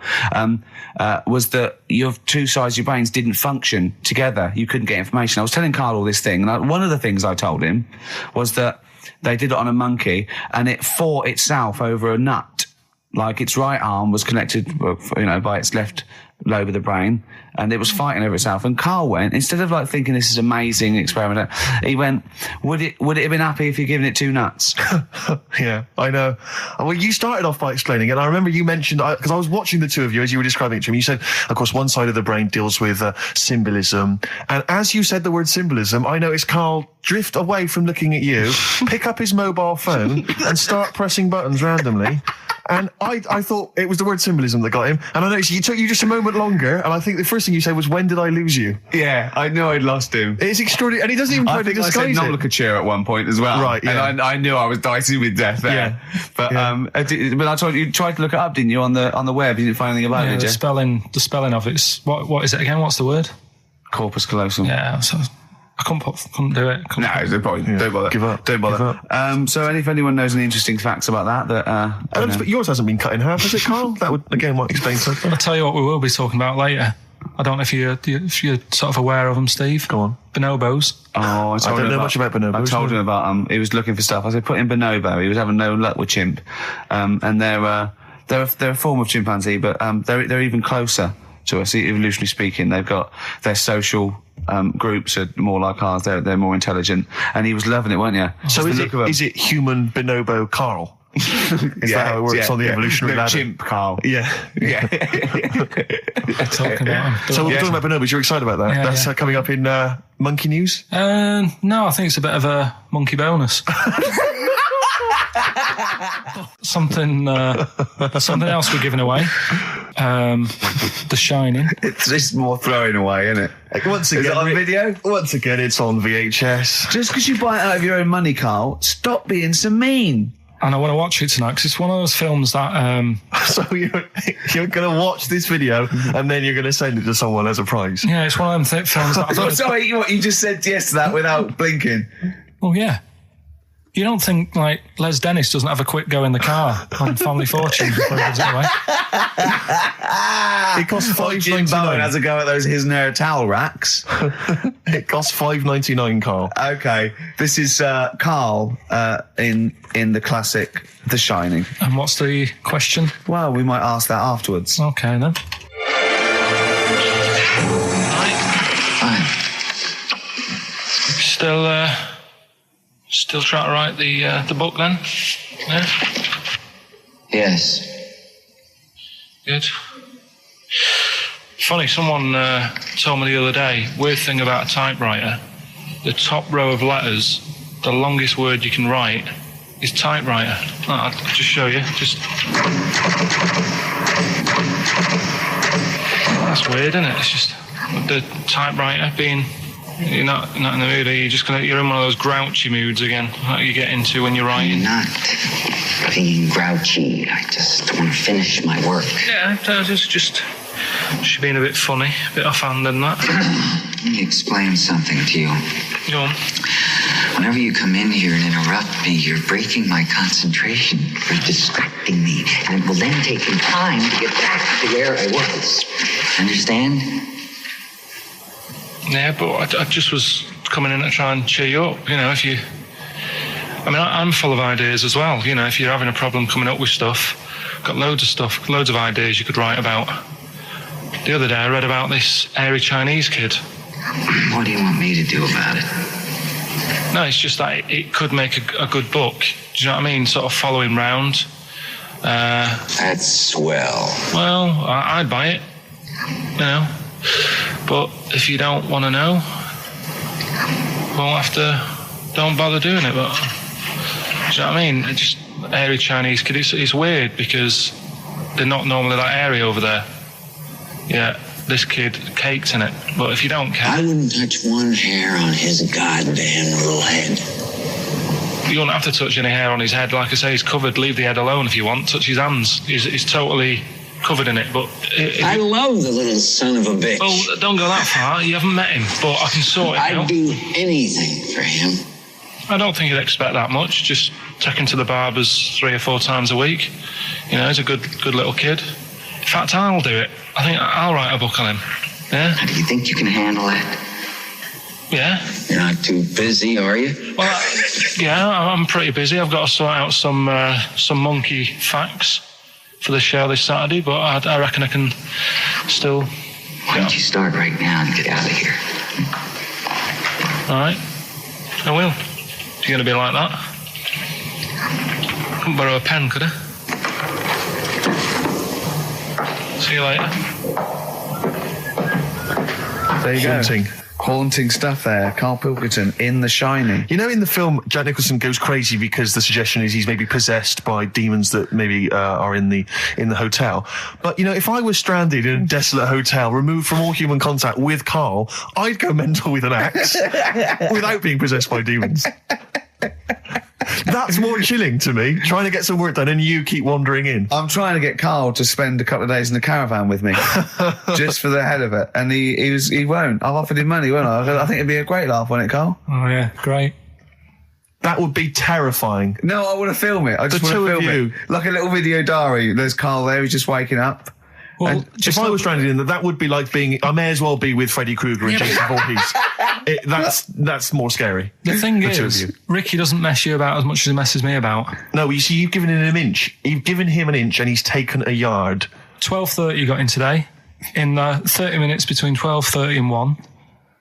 was that your two sides of your brains didn't function together. You couldn't get information. I was telling Karl all this thing, and one of the things I told him was that they did it on a monkey, and it fought itself over a nut. Like its right arm was connected, you know, by its left lobe of the brain, and it was fighting over itself. And Karl went, instead of like thinking this is amazing experiment, he went, would it have been happy if you'd given it two nuts? Yeah, I know. Well, you started off by explaining it. I remember you mentioned, because I was watching the two of you as you were describing it to me. You said, of course, one side of the brain deals with symbolism. And as you said the word symbolism, I noticed Karl drift away from looking at you, pick up his mobile phone and start pressing buttons randomly. And I thought it was the word symbolism that got him. And I noticed you took you just a moment longer. And I think the first thing you said was, when did I lose you? Yeah, I knew I'd lost him. It's extraordinary. And he doesn't even try to I disguise said it. nomenclature at one point as well. Right, yeah. And I knew I was dicing with death there. Yeah. But Yeah. but I told you tried to look it up, didn't you, on the web? You didn't find anything about Yeah, it, did you? the spelling of it's what is it again? What's the word? Corpus callosum. Yeah, so I couldn't do it. No, don't bother. Don't bother. Give up. Don't bother. Give up. So if anyone knows any interesting facts about that, But yours hasn't been cut in half, has it, Karl? That would, again, might explain something. I'll tell you what we will be talking about later. I don't know if you're sort of aware of them, Steve. Go on. Bonobos. Oh, I don't know much about bonobos, I told no. him about he was looking for stuff. I said put in bonobo. He was having no luck with chimp, and they're a form of chimpanzee, but they're even closer to us, evolutionarily speaking. They've got their social groups are more like ours. They're more intelligent, and he was loving it, weren't you? So Just the look of 'em. is it human bonobo Karl? Is that how it works on the evolutionary no, ladder? chimp, Karl. Yeah. Yeah. Talking about them. So we're talking about bonobos. You're excited about that? Yeah, That's yeah. coming up in monkey news? No, I think it's a bit of a monkey bonus. Something else we're giving away. The Shining. It's just more throwing away, isn't it? Once again, Is it on video? Once again, it's on VHS. Just because you buy it out of your own money, Karl, stop being so mean. And I want to watch it tonight because it's one of those films that. So you're going to watch this video and then you're going to send it to someone as a prize. Yeah, it's one of them films that. I thought Sorry, what you just said yes to that without blinking. well, yeah. You don't think like Les Dennis doesn't have a quick go in the car on Family Fortune before he gives it away? It costs Jim Bowen has $5.99. a go at those his and her towel racks. It costs $5.99, Karl. Okay, this is Karl in the classic The Shining. And what's the question? Well, we might ask that afterwards. Okay then. Still trying to write the book then? Yeah. Yes. Good. Funny, someone told me the other day, weird thing about a typewriter, the top row of letters, the longest word you can write is typewriter. Oh, I'll just show you. That's weird, isn't it? It's just the typewriter being... You're not in the mood, are you? You're in one of those grouchy moods again, like you get into when you're writing. I'm not being grouchy. I just want to finish my work. Yeah, just being a bit funny, a bit offhand and that. Let me explain something to you. Go on. Whenever you come in here and interrupt me, you're breaking my concentration. You're distracting me. And it will then take me time to get back to where I was. Understand? Yeah, but I just was coming in to try and cheer you up. You know, if you I mean, I'm full of ideas as well. You know, if you're having a problem coming up with stuff, got loads of stuff, loads of ideas you could write about. The other day I read about this airy Chinese kid. What do you want me to do about it? No, it's just that it could make a good book. Do you know what I mean? Sort of following round. That's swell. Well, I'd buy it, you know. But if you don't want to know, don't bother doing it. But do you know what I mean? It's just airy Chinese kid. It's weird because they're not normally that airy over there. Yeah, this kid caked in it. But if you don't care, I wouldn't touch one hair on his goddamn little head. you don't have to touch any hair on his head. Like I say, he's covered. Leave the head alone if you want. Touch his hands. He's totally covered in it. But I love the little son of a bitch. Well, don't go that far. You haven't met him, but I can sort it out. I'd do anything for him. I don't think you'd expect that much. Just take him to the barbers 3 or 4 times a week. You know, he's a good little kid. In fact, I'll do it. I think I'll write a book on him. Yeah? Do you think you can handle that? Yeah. You're not too busy, are you? Well, yeah, I'm pretty busy. I've got to sort out some monkey facts for the show this Saturday, but I reckon I can still... Why don't you start right now and get out of here? All right. I will. You're going to be like that? Couldn't borrow a pen, could I? See you later. There you Haunting. go. Haunting stuff there. Karl Pilkington in The Shining. You know, in the film, Jack Nicholson goes crazy because the suggestion is he's maybe possessed by demons that maybe are in the hotel. But, you know, if I was stranded in a desolate hotel, removed from all human contact with Karl, I'd go mental with an axe without being possessed by demons. That's more chilling to me, trying to get some work done and you keep wandering in. I'm trying to get Karl to spend a couple of days in the caravan with me, just for the hell of it. And he won't. I've offered him money, won't I? I think it'd be a great laugh, wouldn't it, Karl? Oh, yeah, great. That would be terrifying. No, I want to film it. I just want to film it. Like a little video diary. There's Karl there, he's just waking up. Well, if I was stranded in that would be like being... I may as well be with Freddy Krueger and Jason Voorhees. That's more scary. The thing is, Ricky doesn't mess you about as much as he messes me about. No, you see, you've given him an inch. You've given him an inch and he's taken a yard. 12:30 you got in today. In 30 minutes between 12:30 and 1.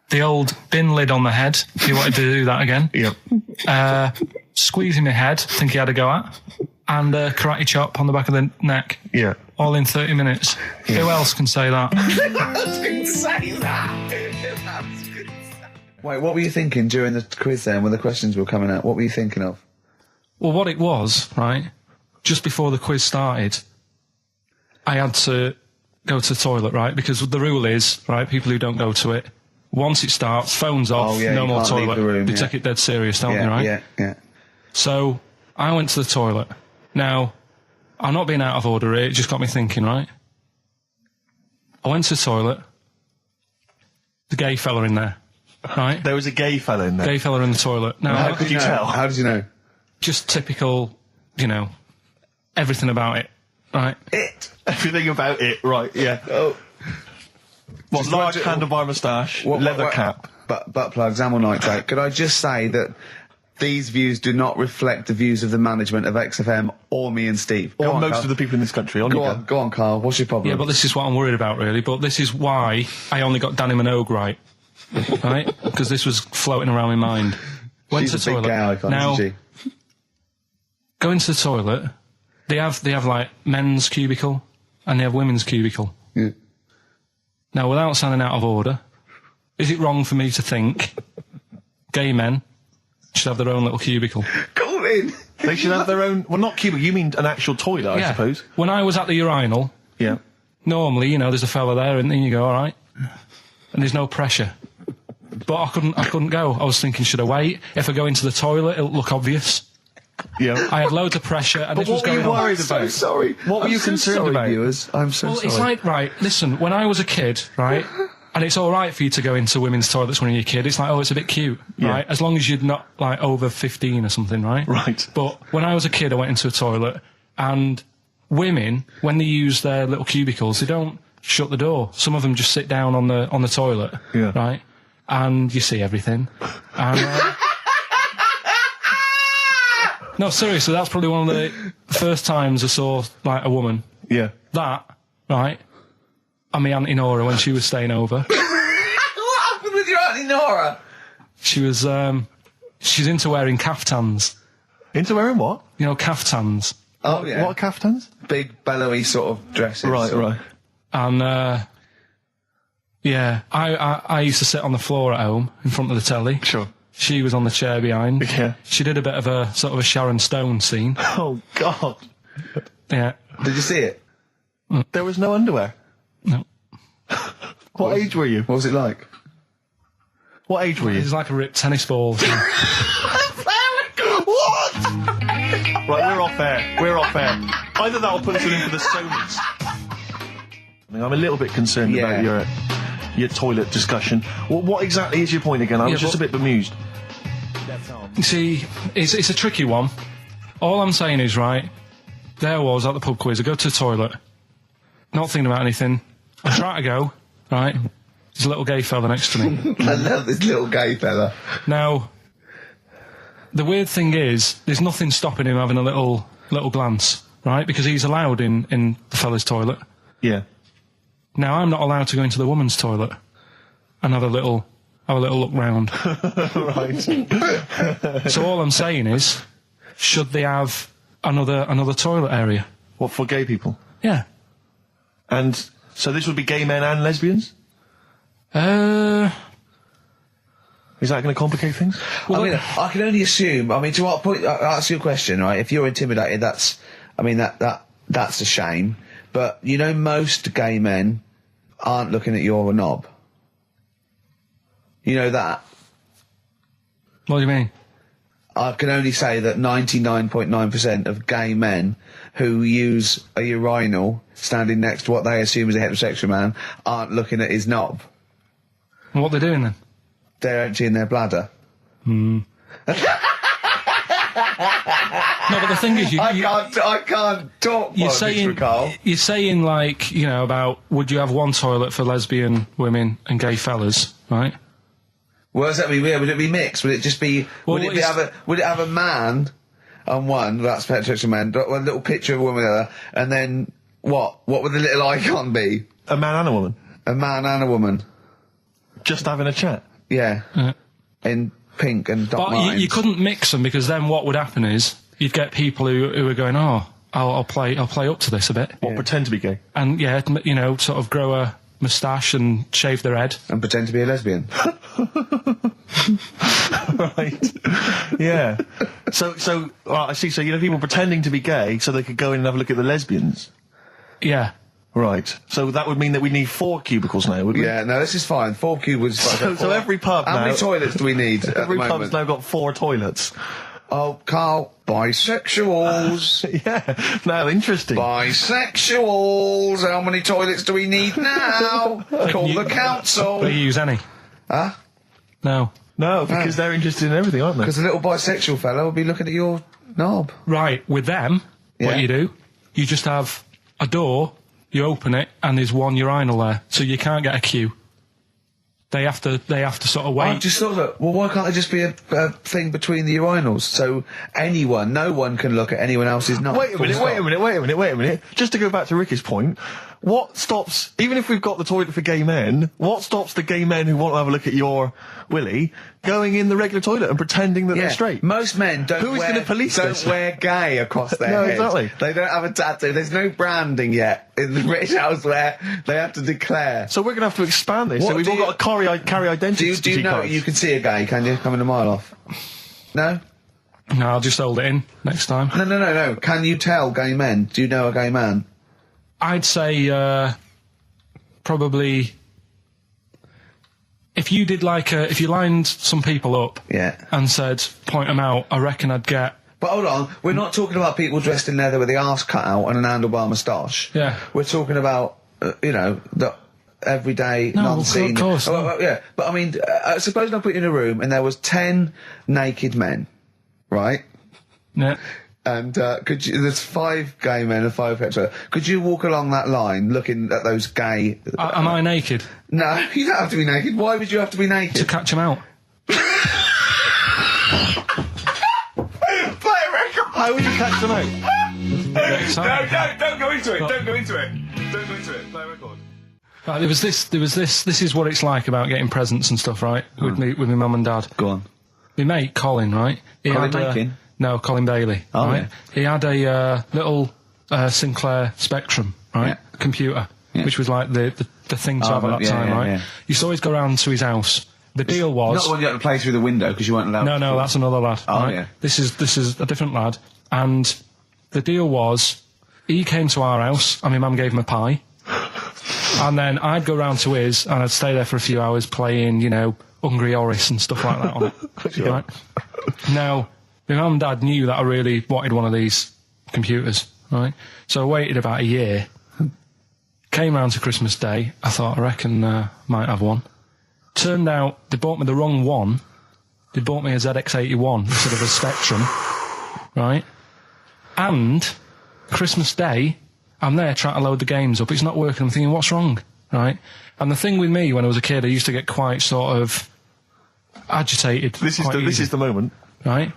The old bin lid on the head. He wanted to do that again. Yep. Squeezing my head, think he had a go at. And karate chop on the back of the neck. Yeah. All in 30 minutes. Yeah. Who else can say that? Who else can say that? Wait, what were you thinking during the quiz then, when the questions were coming out? What were you thinking of? Well, what it was, right, just before the quiz started, I had to go to the toilet, right, because the rule is, right, people who don't go to it, once it starts, phones off, no more toilet. They take it dead serious, don't they, right? Yeah. So, I went to the toilet. Now, I'm not being out of order here, it just got me thinking, right? I went to the toilet, the gay fella in there, right? There was a gay fella in there. Gay fella in the toilet. Now, how could you tell? How did you know? Just typical, you know, everything about it, right? Everything about it, right, yeah. Oh. What, large handlebar moustache, leather cap. Butt plugs, amyl nitrate. Could I just say that these views do not reflect the views of the management of XFM or me and Steve. Or most of the people in this country. Go on, Karl. What's your problem? Yeah, but this is what I'm worried about, really. But this is why I only got Danny Minogue right. Right? Because this was floating around my mind. Went to the toilet. Gay icon, now, isn't she? Go into the toilet. They have like men's cubicle and they have women's cubicle. Yeah. Now, without sounding out of order, is it wrong for me to think gay men should have their own little cubicle? Go in. They should have their own... Well, not cubicle. You mean an actual toilet, I suppose. When I was at the urinal, normally, you know, there's a fella there and then you go, all right. And there's no pressure. But I couldn't go. I was thinking, should I wait? If I go into the toilet, it'll look obvious. Yeah. I had loads of pressure and but this was going on. What were you worried about? I'm so sorry. What were you concerned about? Viewers? I'm so sorry. It's like, right, listen, when I was a kid, right, and it's all right for you to go into women's toilets when you're a kid. It's like, oh, it's a bit cute, right? As long as you're not, like, over 15 or something, right? Right. But when I was a kid, I went into a toilet, and women, when they use their little cubicles, they don't shut the door. Some of them just sit down on the toilet, right? And you see everything. And... No, seriously, that's probably one of the first times I saw, like, a woman. Yeah. That, right, and my Auntie Nora when she was staying over. What happened with your Auntie Nora? She was, she's into wearing caftans. Into wearing what? You know, caftans. Oh, yeah. What are caftans? Big, bellowy sort of dresses. Right. And, yeah, I used to sit on the floor at home in front of the telly. Sure. She was on the chair behind. Yeah. She did a bit of a sort of a Sharon Stone scene. Oh, God. Yeah. Did you see it? There was no underwear. No. What age were you? What was it like? What age were It you? was like a ripped tennis ball. What? Right, we're off air. Either that or put us in for the Sonys. I'm a little bit concerned about your toilet discussion. What exactly is your point again? I was just a bit bemused. You see, it's a tricky one. All I'm saying is, right, there I was at the pub quiz. I go to the toilet, not thinking about anything. I try to go, right, there's a little gay fella next to me. I love this little gay fella. Now, the weird thing is, there's nothing stopping him having a little glance, right, because he's allowed in the fella's toilet. Yeah. Now, I'm not allowed to go into the woman's toilet and have a little look round. Right. So all I'm saying is, should they have another toilet area? What, for gay people? Yeah. And so this would be gay men and lesbians? Is that going to complicate things? Well, I mean, I can only assume. I mean, to what point? I'll ask you a question, right? If you're intimidated, that's a shame. But you know, most gay men aren't looking at your knob. You know that. What do you mean? I can only say that 99.9% of gay men who use a urinal standing next to what they assume is a heterosexual man aren't looking at his knob. What they're doing then? They're emptying their bladder. No, but the thing is, I can't talk. You're saying like, you know, about would you have one toilet for lesbian women and gay fellas, right? What does that mean? Would it be mixed? Would it just be? Well, would it have a man on one? That's heterosexual man. A little picture of a woman on the other, and then what? What would the little icon be? A man and a woman? A man and a woman. Just having a chat? Yeah. In pink and dot But lines. you couldn't mix them because then what would happen is you'd get people who are going, oh, I'll play up to this a bit, Or pretend to be gay? and yeah, you know, sort of grow a moustache and shave their head. And pretend to be a lesbian. Right. Yeah. So, right, I see. So, you know, people pretending to be gay so they could go in and have a look at the lesbians. Yeah. Right. So that would mean that we need 4 cubicles now, would we? Yeah, no, this is fine. 4 cubicles. So every pub How now... many toilets do we need at Every the pub's moment? now got 4 toilets. Oh, Carl, bisexuals. Yeah. Now, interesting. Bisexuals. How many toilets do we need now? Call the Do council. you use any? Huh? No. No, because they're interested in everything, aren't they? Because the little bisexual fellow will be looking at your knob. Right, with them, Yeah. what you do, you just have a door, you open it, and there's one urinal there, so you can't get a queue. They have to sort of wait. I just thought that, well, why can't there just be a thing between the urinals so no one can look at anyone else's knob? Wait a minute. Just to go back to Ricky's point, what stops, even if we've got the toilet for gay men, what stops the gay men who want to have a look at your willy going in the regular toilet and pretending that they're straight? Most men don't Who is gonna police this? wear gay across their No, head. exactly. They don't have a tattoo. There's no branding yet in the British house where they have to declare. So we're going to have to expand this. What So we've do all you- got to carry identity Do you know cards. you can see a gay, can you? Coming a mile off. No? No, I'll just hold it in next time. No. Can you tell gay men? Do you know a gay man? I'd say probably if you did if you lined some people up Yeah. and said point them out, I reckon I'd get. But hold on, we're not talking about people dressed in leather with the arse cut out and an handlebar moustache. Yeah. We're talking about, the everyday, No, non-seen... of course, no. Well, yeah, but I mean, suppose I put you in a room and there was 10 naked men, right? Yeah. And there's 5 gay men and 5 hetero. Could you walk along that line looking at those gay... Am I naked No, you don't have to be naked. Why would you have to be naked? to catch them out? Play a record! How would you catch them out? Don't go into it. Don't go into it. Don't go into it. Play record. Right, there was this. This is what it's like about getting presents and stuff, right? With my mum and dad. Go on. My mate Colin, right? Colin Mackin? No, Colin Bailey. Oh, right? yeah. He had a little Sinclair Spectrum, right? Yeah. Computer, which was like the thing to have at that time, right? Yeah. Used to always go round to his house. The deal was Not the one you had to play through the window because you weren't allowed. No, that's another lad. Oh, right? yeah. This is a different lad, and the deal was he came to our house and my mum gave him a pie. And then I'd go round to his, and I'd stay there for a few hours playing, Hungry Horace and stuff like that on it. Sure. Right? Now, my mum and dad knew that I really wanted one of these computers, right? So I waited about a year, came round to Christmas Day, I thought, I reckon might have one. Turned out, they bought me the wrong one. They bought me a ZX81 instead of a Spectrum, right? And, Christmas Day, I'm there trying to load the games up. It's not working. I'm thinking, what's wrong? Right? And the thing with me, when I was a kid, I used to get quite sort of agitated. This is the moment. Right?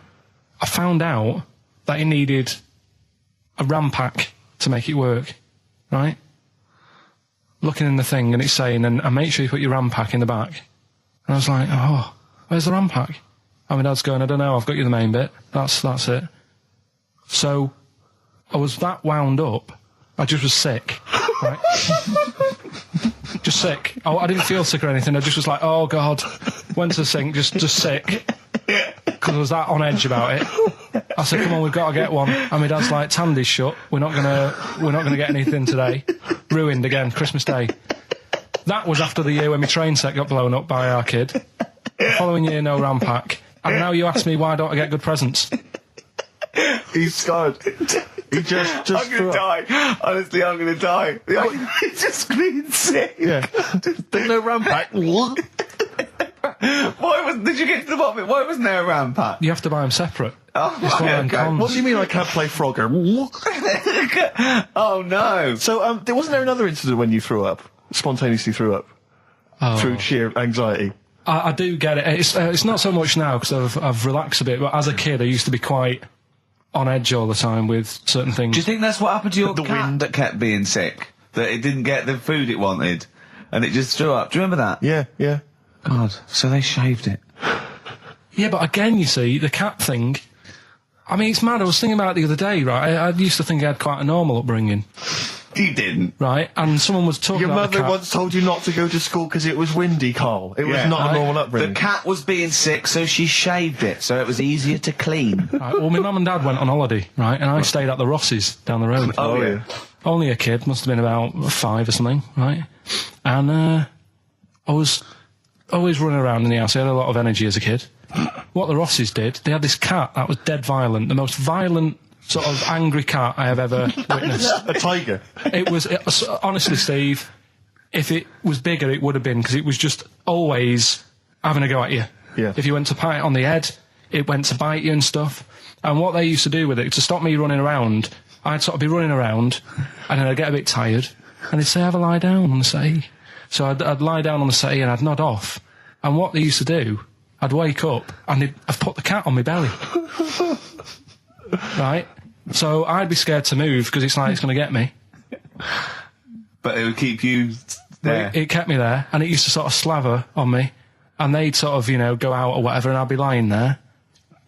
I found out that it needed a RAM pack to make it work. Right? Looking in the thing, and it's saying, and make sure you put your RAM pack in the back. And I was like, oh, where's the RAM pack? And my dad's going, I don't know, I've got you the main bit. That's it. So, I was that wound up. I just was sick, right? Just sick. I didn't feel sick or anything. I just was like, oh God. Went to the sink, just sick. Because I was that on edge about it. I said, come on, we've got to get one. And my dad's like, Tandy's shut. We're not gonna get anything today. Ruined again, Christmas Day. That was after the year when my train set got blown up by our kid. The following year, no RAM pack. And now you ask me, why don't I get good presents? He's scarred. He just I'm gonna die. Honestly, I'm gonna die. He's just screaming sick. Yeah. There's no RAM pack. What? Did you get to the bottom of it? Why wasn't there a RAM pack? You have to buy them separate. Oh, It's one of them okay. cons. What do you mean I can't play Frogger? Oh no. So, wasn't there another incident when you threw up? Spontaneously threw up? Through sheer anxiety? I do get it. It's not so much now because I've relaxed a bit, but as a kid I used to be quite on edge all the time with certain things. Do you think that's what happened to your The cat wind. that kept being sick? That it didn't get the food it wanted? And it just threw up? Do you remember that? Yeah. God, so they shaved it. Yeah, but again, you see, the cat thing, I mean, it's mad. I was thinking about it the other day, right? I used to think I had quite a normal upbringing, You didn't. right? And someone was talking Your about the mother cat. once told you not to go to school because it was windy, Carl. It was Yeah. not a normal upbringing. The cat was being sick, so she shaved it, so it was easier to clean. Right, well, my mum and dad went on holiday, right? And I stayed at the Rosses down the road. Oh, yeah. Only a kid, must have been about 5 or something, right? And I was always running around in the house. I had a lot of energy as a kid. What the Rosses did, they had this cat that was dead violent, the most violent sort of angry cat I have ever witnessed. A tiger. It was honestly, Steve, if it was bigger, it would have been, because it was just always having a go at you. Yeah. If you went to pat it on the head, it went to bite you and stuff. And what they used to do with it, to stop me running around, I'd sort of be running around, and then I'd get a bit tired, and they'd say, have a lie down on the settee. So I'd lie down on the settee and I'd nod off. And what they used to do, I'd wake up and I'd put the cat on my belly. Right? So I'd be scared to move because it's like it's going to get me. But it would keep you there. It kept me there, and it used to sort of slaver on me, and they'd sort of, go out or whatever, and I'd be lying there.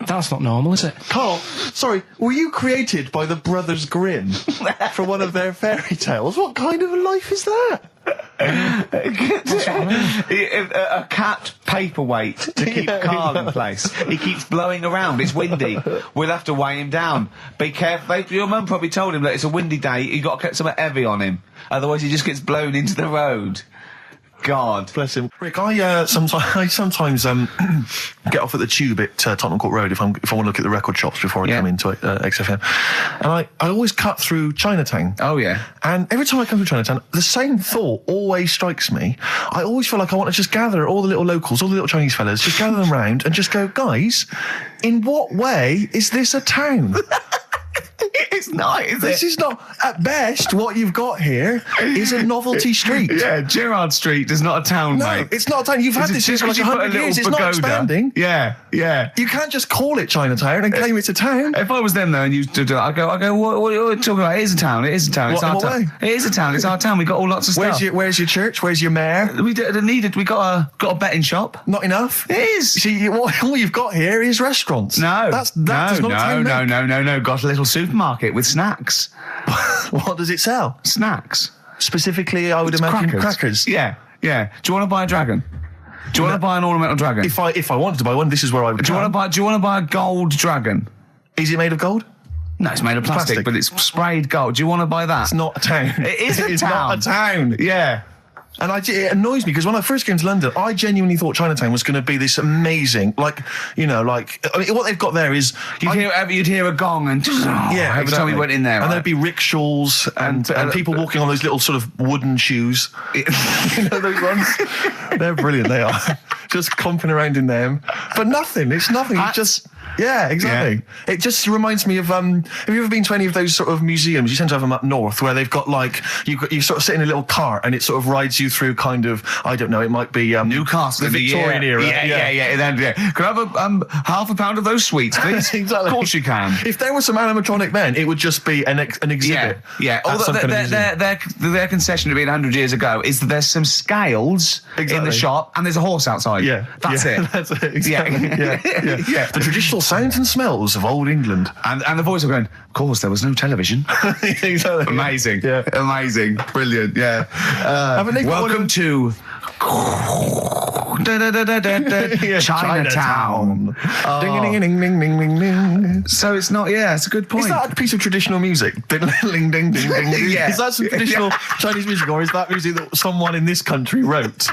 That's not normal, is it? Carl, sorry, were you created by the Brothers Grimm for one of their fairy tales? What kind of a life is that? A cat paperweight to keep Carl in place. He keeps blowing around. It's windy. We'll have to weigh him down. Be careful. Your mum probably told him that it's a windy day. You got to get something heavy on him, otherwise he just gets blown into the road. God. Bless him. Rick, I sometimes get off at the Tube at Tottenham Court Road if I want to look at the record shops before I come into XFM. And I always cut through Chinatown. Oh, yeah. And every time I come through Chinatown, the same thought always strikes me. I always feel like I want to just gather all the little locals, all the little Chinese fellas, just gather them round and just go, guys, in what way is this a town? It's not, is This it? is not, at best, what you've got here is a novelty street. Yeah, Gerrard Street is not a town, No, mate. it's not a town. You've had this here for like 100 years. It's not expanding. Yeah, yeah. You can't just call it Chinatown and claim it's a town. If I was them though and you do that, I go, what are you talking about? It is a town. It is a town. It's What- our in what town. way? It is a town. It's our town. We got all lots of stuff. Where's your church? Where's your mayor? We got a betting shop. Not enough. It is. See, all you've got here is restaurants. No, that does not a town make. no. Got a little supermarket with snacks. What does it sell? Snacks. Specifically, I would imagine crackers. Yeah. Do you want to buy a dragon? Do you want to buy an ornamental dragon? If I wanted to buy one, this is where I would. Do you want to buy a gold dragon? Is it made of gold? No, it's made of plastic, but it's sprayed gold. Do you want to buy that? It's not a town. It is a It's town. not a town. Yeah. And it annoys me because when I first came to London, I genuinely thought Chinatown was going to be this amazing, what they've got there is You'd hear a gong and every time you went in there, and there'd be rickshaws and people walking on those little sort of wooden shoes. You know those ones? They're brilliant. They are just clomping around in them, but nothing. It's nothing. It's just. Yeah, exactly. Yeah. It just reminds me of, have you ever been to any of those sort of museums? You tend to have them up north where they've got you sort of sit in a little cart and it sort of rides you through kind of, I don't know, it might be Newcastle, the Victorian era. Yeah. Could I have half a pound of those sweets, please? Exactly. Of course you can. If there was some animatronic then, it would just be an exhibit. Yeah. Although their concession to being 100 years ago is that there's some scales in the shop and there's a horse outside. Yeah. That's it. That's it. Exactly. Yeah. The traditional sounds and smells of old England. And the voice of going, of course, there was no television. Exactly. Amazing. Yeah. Amazing. Brilliant. Yeah. Welcome to Chinatown. Ding, ding, ding, ding, ding, ding. So it's not, it's a good point. Is that a piece of traditional music? Ding, ding, ding, ding, ding. Yeah. Is that some traditional Chinese music, or is that music that someone in this country wrote,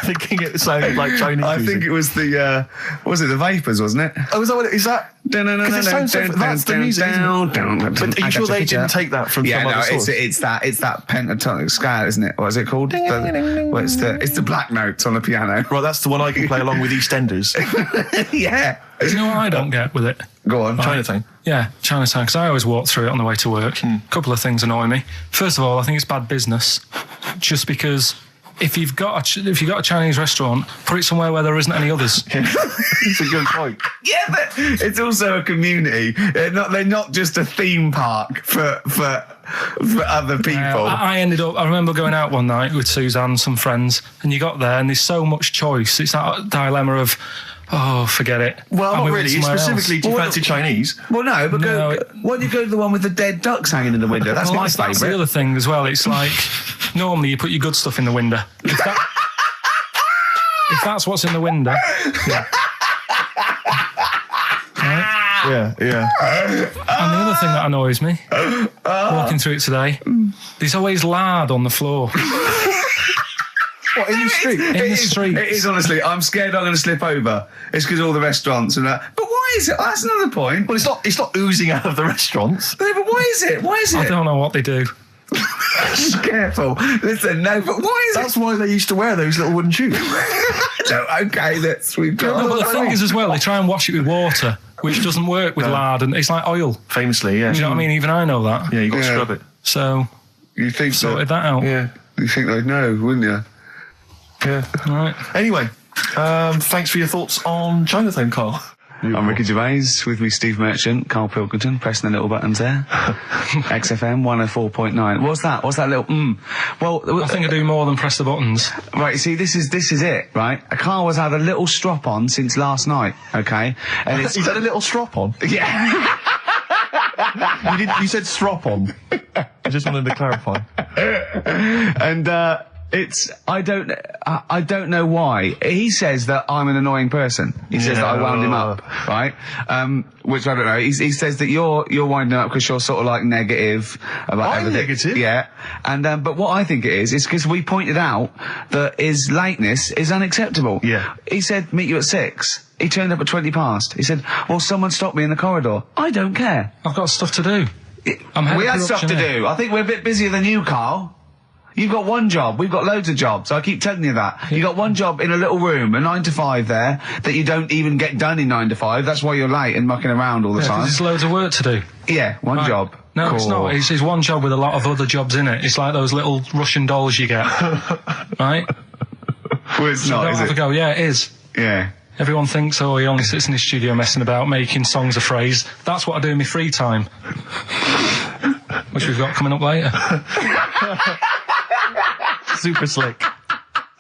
thinking it sounded like Chinese music? I think it was the Vapors, wasn't it? Oh, is that what it is? That? Because it sounds so, that's the music, isn't it? But are you sure they didn't take that from some other source? It's that pentatonic scale, isn't it? What is it called? It's the black notes on the piano. Right, that's the one I can play along with EastEnders. Yeah. Do you know what I don't get with it? Go on. Chinatown. Yeah, Chinatown, because I always walk through it on the way to work. A couple of things annoy me. First of all, I think it's bad business, just because if you've got a Chinese restaurant, put it somewhere where there isn't any others. It's a good point. Yeah, but it's also a community. They're not just a theme park for other people. I remember going out one night with Suzanne and some friends, and you got there and there's so much choice. It's that dilemma of, forget it. Well, not we really. Specifically, do you fancy Chinese? Well, no, but why don't you go to the one with the dead ducks hanging in the window? That's my favourite. That's the other thing as well. It's like, normally you put your good stuff in the window. If that's what's in the window. Yeah. Right? Yeah. And the other thing that annoys me, walking through it today, there's always lard on the floor. What, in the street? In the street. It is, honestly. I'm scared I'm going to slip over. It's because all the restaurants and that. But why is it? That's another point. Well, it's not oozing out of the restaurants. No, but why is it? I don't know what they do. Careful. Listen, no, but why is That's why they used to wear those little wooden shoes. No, okay, we've got... No, but the thing is as well, they try and wash it with water, which doesn't work with lard, and it's like oil. Famously, yeah. You know what I mean? Even I know that. Yeah, you've got to scrub it. So, You think sorted that out. Yeah. You think they'd know, wouldn't you? Yeah. Right. Anyway, thanks for your thoughts on Chinatown, Carl. I'm Ricky Gervais, with me Steve Merchant, Karl Pilkington, pressing the little buttons there. XFM 104.9. What's that little Well, I think I do more than press the buttons. Right, see, this is it, right? Karl has had a little strop on since last night, okay? And it's... He's had a little strop on? Yeah. You said strop on. I just wanted to clarify. And, I don't know why. He says that I'm an annoying person. He says that I wound him up, right? Which I don't know. He says that you're winding up because you're sort of like negative about everything. Negative? Yeah. And, but what I think it is because we pointed out that his lateness is unacceptable. Yeah. He said, meet you at 6. He turned up at 20 past. He said, well, someone stopped me in the corridor. I don't care. I've got stuff to do. We had stuff to do. I think we're a bit busier than you, Karl. You've got one job. We've got loads of jobs. I keep telling you that. You've got one job in a little room, a 9 to 5 there, that you don't even get done in 9 to 5. That's why you're late and mucking around all the time. There's loads of work to do. Yeah, one job. No, it's not. It's one job with a lot of other jobs in it. It's like those little Russian dolls you get, right? Well, it's not, is it? Go. Yeah, it is. Yeah. Everyone thinks, oh, he only sits in his studio messing about, making songs a phrase. That's what I do in my free time. Which we've got coming up later. Super slick.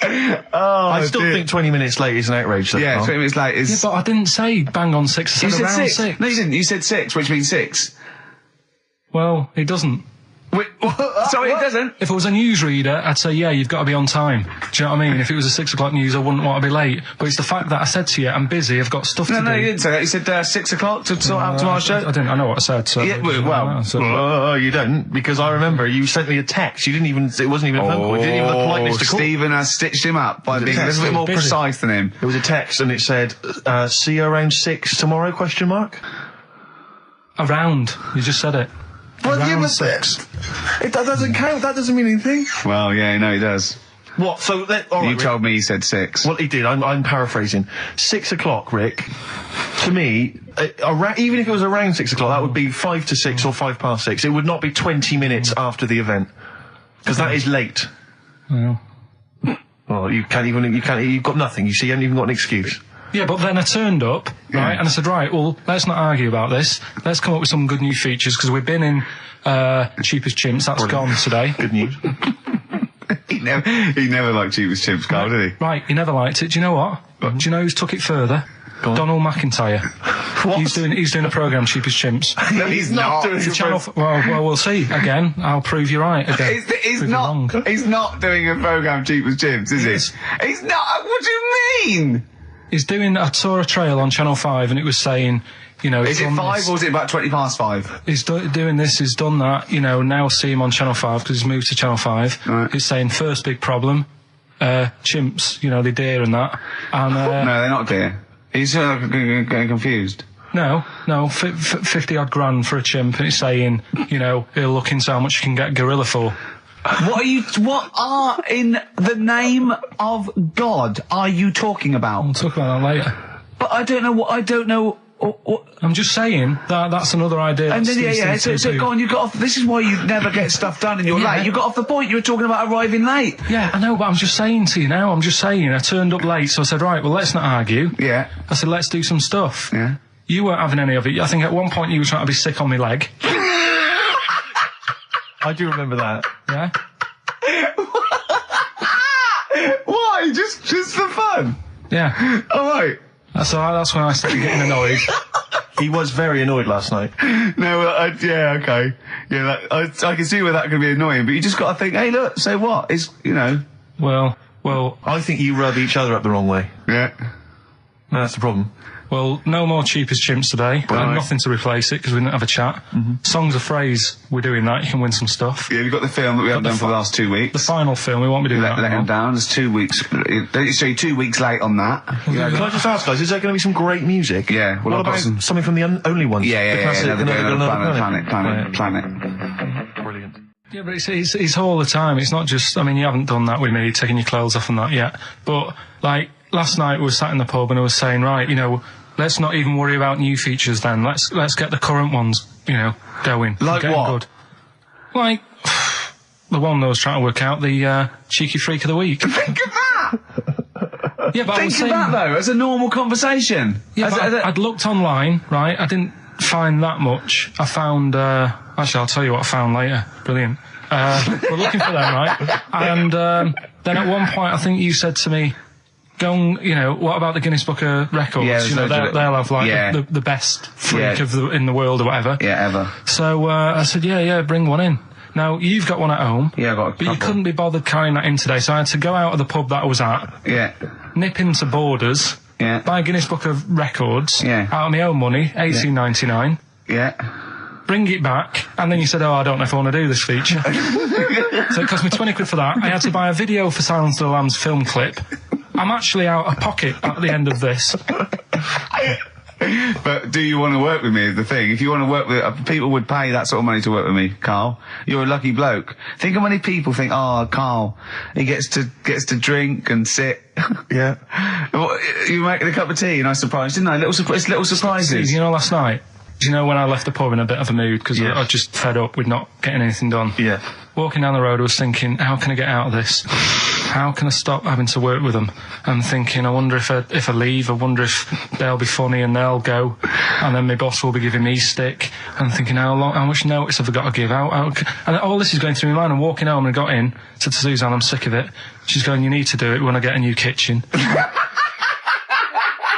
I still think 20 minutes late is an outrage, though. Yeah, Carl. 20 minutes late is... Yeah, but I didn't say bang on 6. I said around 6. No, you didn't. You said 6, which means 6. Well, it doesn't. Wait, sorry, it doesn't. If it was a newsreader, I'd say, yeah, you've got to be on time. Do you know what I mean? If it was a 6 o'clock news, I wouldn't want to be late. But it's the fact that I said to you, I'm busy, I've got stuff to do. No, you didn't say that. You said 6 o'clock to sort out tomorrow's show. I didn't. I know what I said. So yeah, well, you don't, because I remember you sent me a text. You didn't even, it wasn't even a phone call. You didn't even have the politeness to call. Stephen has stitched him up by being a little bit more precise than him. It was a text and it said, see you around 6 tomorrow, question mark? Around. You just said it. Well, yeah, but 6. That doesn't count. That doesn't mean anything. Well, yeah, no, he does. What? So, all right, you told me he said 6. Well, he did. I'm paraphrasing. 6 o'clock, Rick. To me, even if it was around 6 o'clock, that would be 5 to 6 or 5 past 6. It would not be 20 minutes after the event, because that is late. Well, you can't even. You've got nothing. You see, you haven't even got an excuse. Yeah, but then I turned up, right, and I said, right, well, let's not argue about this. Let's come up with some good new features, because we've been in Cheapest Chimps. That's gone today. Good news. He never liked Cheapest Chimps, Carl, did he? Right, he never liked it. Do you know what? Do you know who's took it further? Donald McIntyre. What? He's doing a programme, Cheapest Chimps. No, he's not doing a channel. Well, we'll see. Again, I'll prove you right. Again, he's not doing a programme, Cheapest Chimps, is he? He's not. What do you mean? He's doing. I saw a trail on Channel 5, and it was saying, you know, is it 5 or is it about 20 past 5? He's doing this. He's done that. You know, now see him on Channel 5 because he's moved to Channel 5. Right. He's saying first big problem, chimps. You know, they're deer and that. And no, they're not deer. He's getting confused. No, 50 odd grand for a chimp, and it's saying, you know, he'll look into how much you can get gorilla for. What are in the name of God are you talking about? We'll talk about that later. But I don't know. I'm just saying that's another idea. And then so go on. You got off. This is why you never get stuff done and you're late. You got off the point. You were talking about arriving late. Yeah, I know, but I'm just saying to you now. I turned up late, so I said, right, well, let's not argue. Yeah. I said, let's do some stuff. Yeah. You weren't having any of it. I think at one point you were trying to be sick on my leg. I do remember that. Yeah. Why? Just for fun? Yeah. All right. That's when I started getting annoyed. He was very annoyed last night. No, yeah, okay. Yeah, I can see where that could be annoying, but you just got to think, hey, look, so what? It's, you know. Well. I think you rub each other up the wrong way. Yeah. No, that's the problem. Well, no more Cheapest Chimps today. Right. Nothing to replace it because we didn't have a chat. Songs of Phrase, we're doing that. You can win some stuff. Yeah, we've got the film that we haven't done for the last 2 weeks. The final film, we won't be doing that. Let him down. There's 2 weeks. So you're 2 weeks late on that. Yeah, can I just ask, guys, is there going to be some great music? Yeah. Well, what about something from the Only Ones? Yeah. Planet. Brilliant. Yeah, but it's all the time. It's not just, I mean, you haven't done that with me, taking your clothes off and that yet. But, like, last night we were sat in the pub and I was saying, right, you know, let's not even worry about new features then. Let's get the current ones, you know, going. Like what? Good. Like, the one that I was trying to work out, the Cheeky Freak of the Week. Think of that! Yeah, but Think of that, though, as a normal conversation. Yeah, I'd looked online, right? I didn't find that much. I found, actually, I'll tell you what I found later. Brilliant. We're looking for them, right? And then at one point, I think you said to me, you know, what about the Guinness Book of Records? Yeah, you know, they'll have like the best freak in the world or whatever. Yeah, ever. So I said, yeah, bring one in. Now you've got one at home. Yeah, I got a couple. But you couldn't be bothered carrying that in today, so I had to go out of the pub that I was at. Yeah. Nip into Borders. Yeah. Buy a Guinness Book of Records. Yeah. Out of my own money, $18.99. Yeah. Bring it back, and then you said, I don't know if I want to do this feature. So it cost me 20 quid for that. I had to buy a video for Silence of the Lambs film clip. I'm actually out of pocket at the end of this. But do you want to work with me is the thing. If you want to work with... people would pay that sort of money to work with me, Carl. You're a lucky bloke. Think how many people think, Carl, he gets to drink and sit. Yeah. You making a cup of tea, and I surprised, didn't I? Little surprises. You know, last night, Do you know when I left the pub in a bit of a mood because I was just fed up with not getting anything done? Yeah. Walking down the road, I was thinking, how can I get out of this? How can I stop having to work with them? And thinking, I wonder if I leave, I wonder if they'll be funny and they'll go, and then my boss will be giving me stick. And thinking, how much notice have I got to give out? And all this is going through my mind. I'm walking home and I got in, said to Suzanne, I'm sick of it. She's going, you need to do it when I get a new kitchen.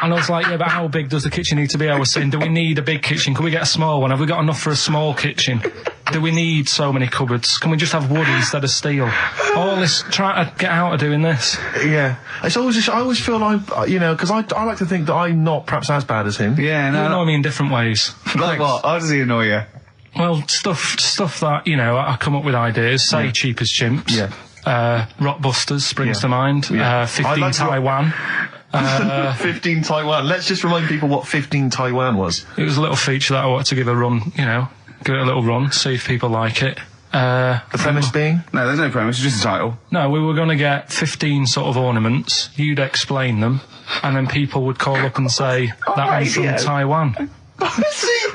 And I was like, yeah, but how big does the kitchen need to be? I was saying, do we need a big kitchen? Can we get a small one? Have we got enough for a small kitchen? Do we need so many cupboards? Can we just have wood instead of steel? All this, trying to get out of doing this. Yeah. It's always, I always feel like, because I like to think that I'm not perhaps as bad as him. Yeah, no. You annoy me in different ways. Like what? How does he annoy you? Well, stuff that, I come up with ideas, say cheap as chimps. Yeah. Rockbusters springs to mind. Yeah. 15 like Taiwan. 15 Taiwan. Let's just remind people what 15 Taiwan was. It was a little feature that I wanted to give a run, give it a little run, see if people like it. The premise being? No, there's no premise, it's just a title. No, we were going to get 15 sort of ornaments, you'd explain them, and then people would call up and say, that one's from Taiwan. See?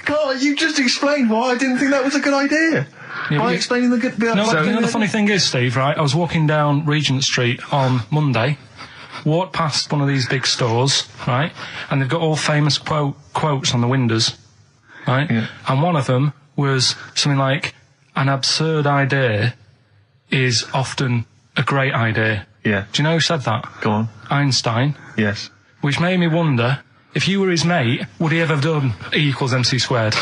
God, you just explained why I didn't think that was a good idea. Yeah, By explaining the good bit. No, the funny thing is, Steve, right, I was walking down Regent Street on Monday, walked past one of these big stores, right, and they've got all famous quotes on the windows, right, and one of them was something like, an absurd idea is often a great idea. Yeah. Do you know who said that? Go on. Einstein. Yes. Which made me wonder, if you were his mate, would he ever have done E = MC squared?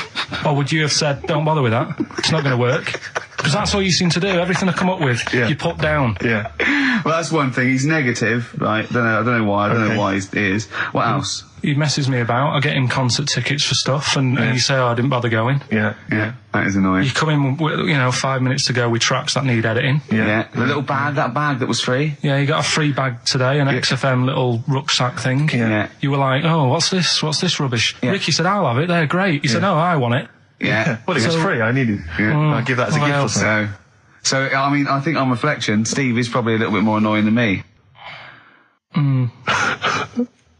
Or would you have said, don't bother with that, it's not going to work? Because that's all you seem to do. Everything I come up with, you put down. Yeah. Well, that's one thing. He's negative, right? I don't know why. I don't know why he is. What else? He messes me about. I get him concert tickets for stuff, and you say, I didn't bother going. Yeah. That is annoying. You come in, 5 minutes to go with tracks that need editing. Yeah. The little bag, that bag was free. Yeah, you got a free bag today, an XFM little rucksack thing. Yeah. You were like, oh, what's this rubbish? Yeah. Ricky said, I'll have it, they're great. He said, no, I want it. Yeah. Well, it was free, I need it. I'll give that as a gift or something. So, I mean, I think on reflection, Steve is probably a little bit more annoying than me.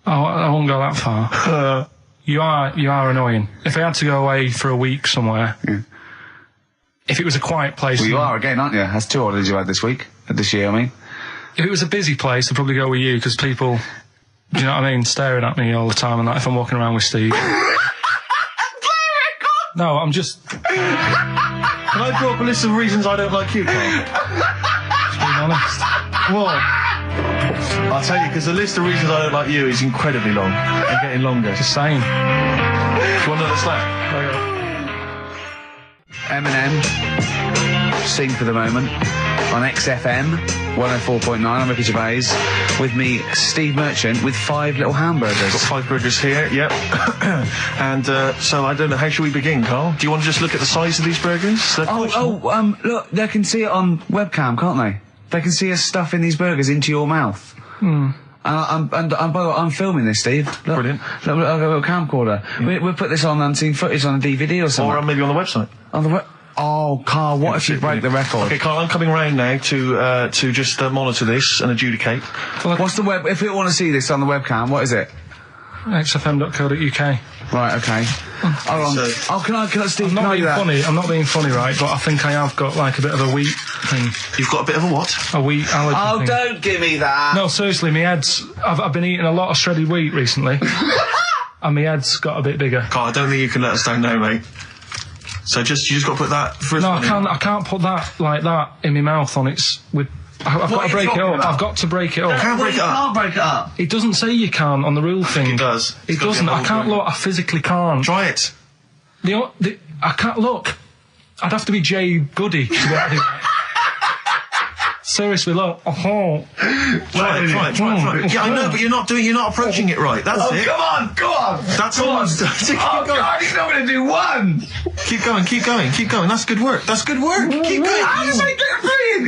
I won't go that far. You are annoying. If I had to go away for a week somewhere, if it was a quiet place... Well, you are again, aren't you? That's 2 holidays you had this year, I mean. If it was a busy place, I'd probably go with you, because people, do you know what I mean, staring at me all the time, and that if I'm walking around with Steve. No, I'm just... Can I draw up a list of reasons I don't like you, Carl? Just being honest. What? I'll tell you, because the list of reasons I don't like you is incredibly long and getting longer. Just saying. Do you want another slap? Eminem, Sing for the Moment, on XFM 104.9. I'm Ricky Gervais. With me, Steve Merchant, with 5 little hamburgers. Got 5 burgers here, yep. And so I don't know, how should we begin, Carl? Do you want to just look at the size of these burgers? Look, they can see it on webcam, can't they? They can see us stuffing these burgers into your mouth. And by the way, I'm filming this, Steve. Look, Brilliant. Look, I've got a little camcorder. We'll put this on unseen footage on a DVD or something. Or maybe on the website. Oh, Carl, what if you break the record? Okay, Carl, I'm coming round now to just monitor this and adjudicate. What's the web? If we want to see this on the webcam, what is it? xfm.co.uk. Right, okay. Hold on. Can I, Steve, I'm not being funny, right, but I think I have got like a bit of a wheat thing. You've got a bit of a what? A wheat allergy thing. Don't give me that! No, seriously, my head's... I've been eating a lot of shredded wheat recently. And my head's got a bit bigger. Carl, I don't think you can let us down now, mate. So you just got to put that... No, I can't put that like that in my mouth on its... I've got to break it up. I've got to break it up. You can't break it up. Can't break it up. It doesn't say you can on the rule thing. It does. It doesn't. I can't look. I physically can't. Try it. I can't look. I'd have to be Jay Goody to be able to do that. Seriously, look. Try it. Yeah, I know, but you're not approaching it right. That's it. Come on! That's all I'm doing. God, he's not going to do one! Keep going. That's good work. Keep going.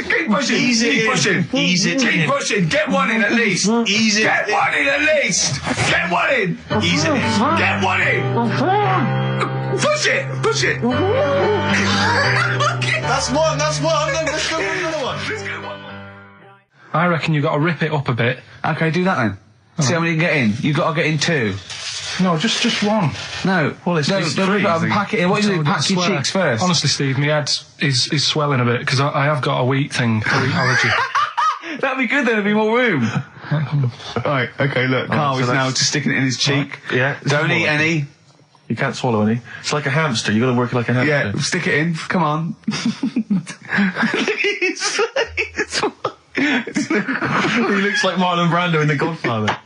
Keep pushing. Ease it in. Ease it in. Keep pushing. Get one in at least. Ease it. Get one in at least. Get one in. Ease it in. Get one in. Push it. That's one. Let's go with another one. I reckon you've got to rip it up a bit. Okay, do that then. See how many you can get in. You've got to get in 2. No, just one. No. Well, it's three. Pack it in. What do you do? Pack your cheeks first. Honestly, Steve, my head is swelling a bit because I have got a wheat allergy. That'd be good. There'd be more room. Right. Okay. Look, Carl is now just sticking it in his cheek. Yeah. Don't eat any. You can't swallow any. It's like a hamster. You got to work like a hamster. Yeah. Stick it in. Come on. He looks like Marlon Brando in The Godfather.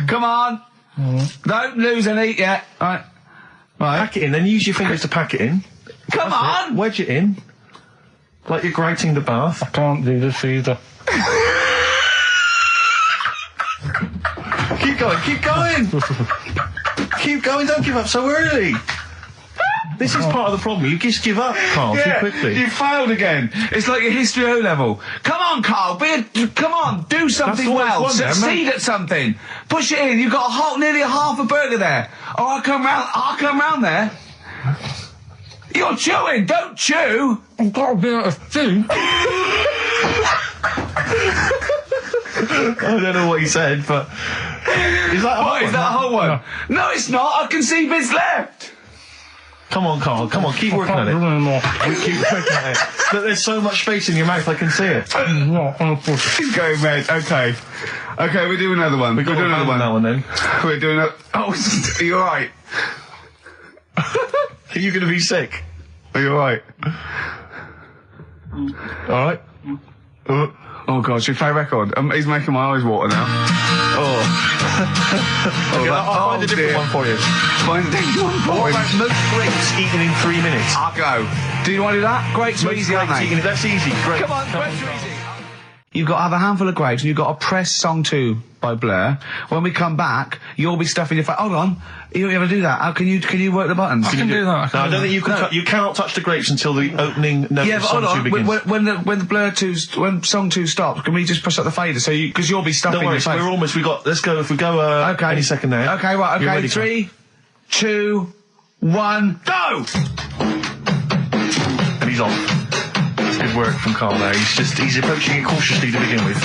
Come on. Don't lose any yet. Right. Pack it in, then use your fingers to pack it in. Come on. Wedge it in. Like you're grating the bath. I can't do this either. Keep going. Keep going, don't give up so early. This is part of the problem. You just give up, Carl, too quickly. You failed again. It's like your history O level. Come on, Carl. Come on. Do something well. Succeed at something. Push it in. You've got nearly half a burger there. Oh, I'll come round there. You're chewing. Don't chew. I've got a bit of food. I don't know what he said, but... Is that a whole one? No, it's not. I can see bits left. Come on, Carl. Come on, keep working at it. Keep working at it. Look, there's so much space in your mouth, I can see it. He's going red. Okay, we'll do another one. We'll do another one. That one then. We're doing a... Oh, are you alright? Are you going to be sick? Are you alright? Alright. Oh God, should we play a record? He's making my eyes water now. Okay, I'll find a different one for you. Find a different one for What about most grapes eaten in 3 minutes? I'll go. Do you want to do that? Grapes are easy, aren't they? That's easy. Great. Come on, grapes are easy. You've got to have a handful of grapes and you've got to press song 2 by Blur. When we come back, you'll be stuffing your face. Hold on. You don't ever do that. How can you work the buttons? I can do that. No, I don't think you can. You cannot touch the grapes until the opening note of song 2 begins. When the Blur 2's, when song 2 stops, can we just push up the fader so because you'll be stuffing your your face? We're almost. Let's go. If we go any second now. Okay, right. Okay, ready, 3, 2, 1, go! And he's off. Good work from Carl there. He's approaching it cautiously to begin with.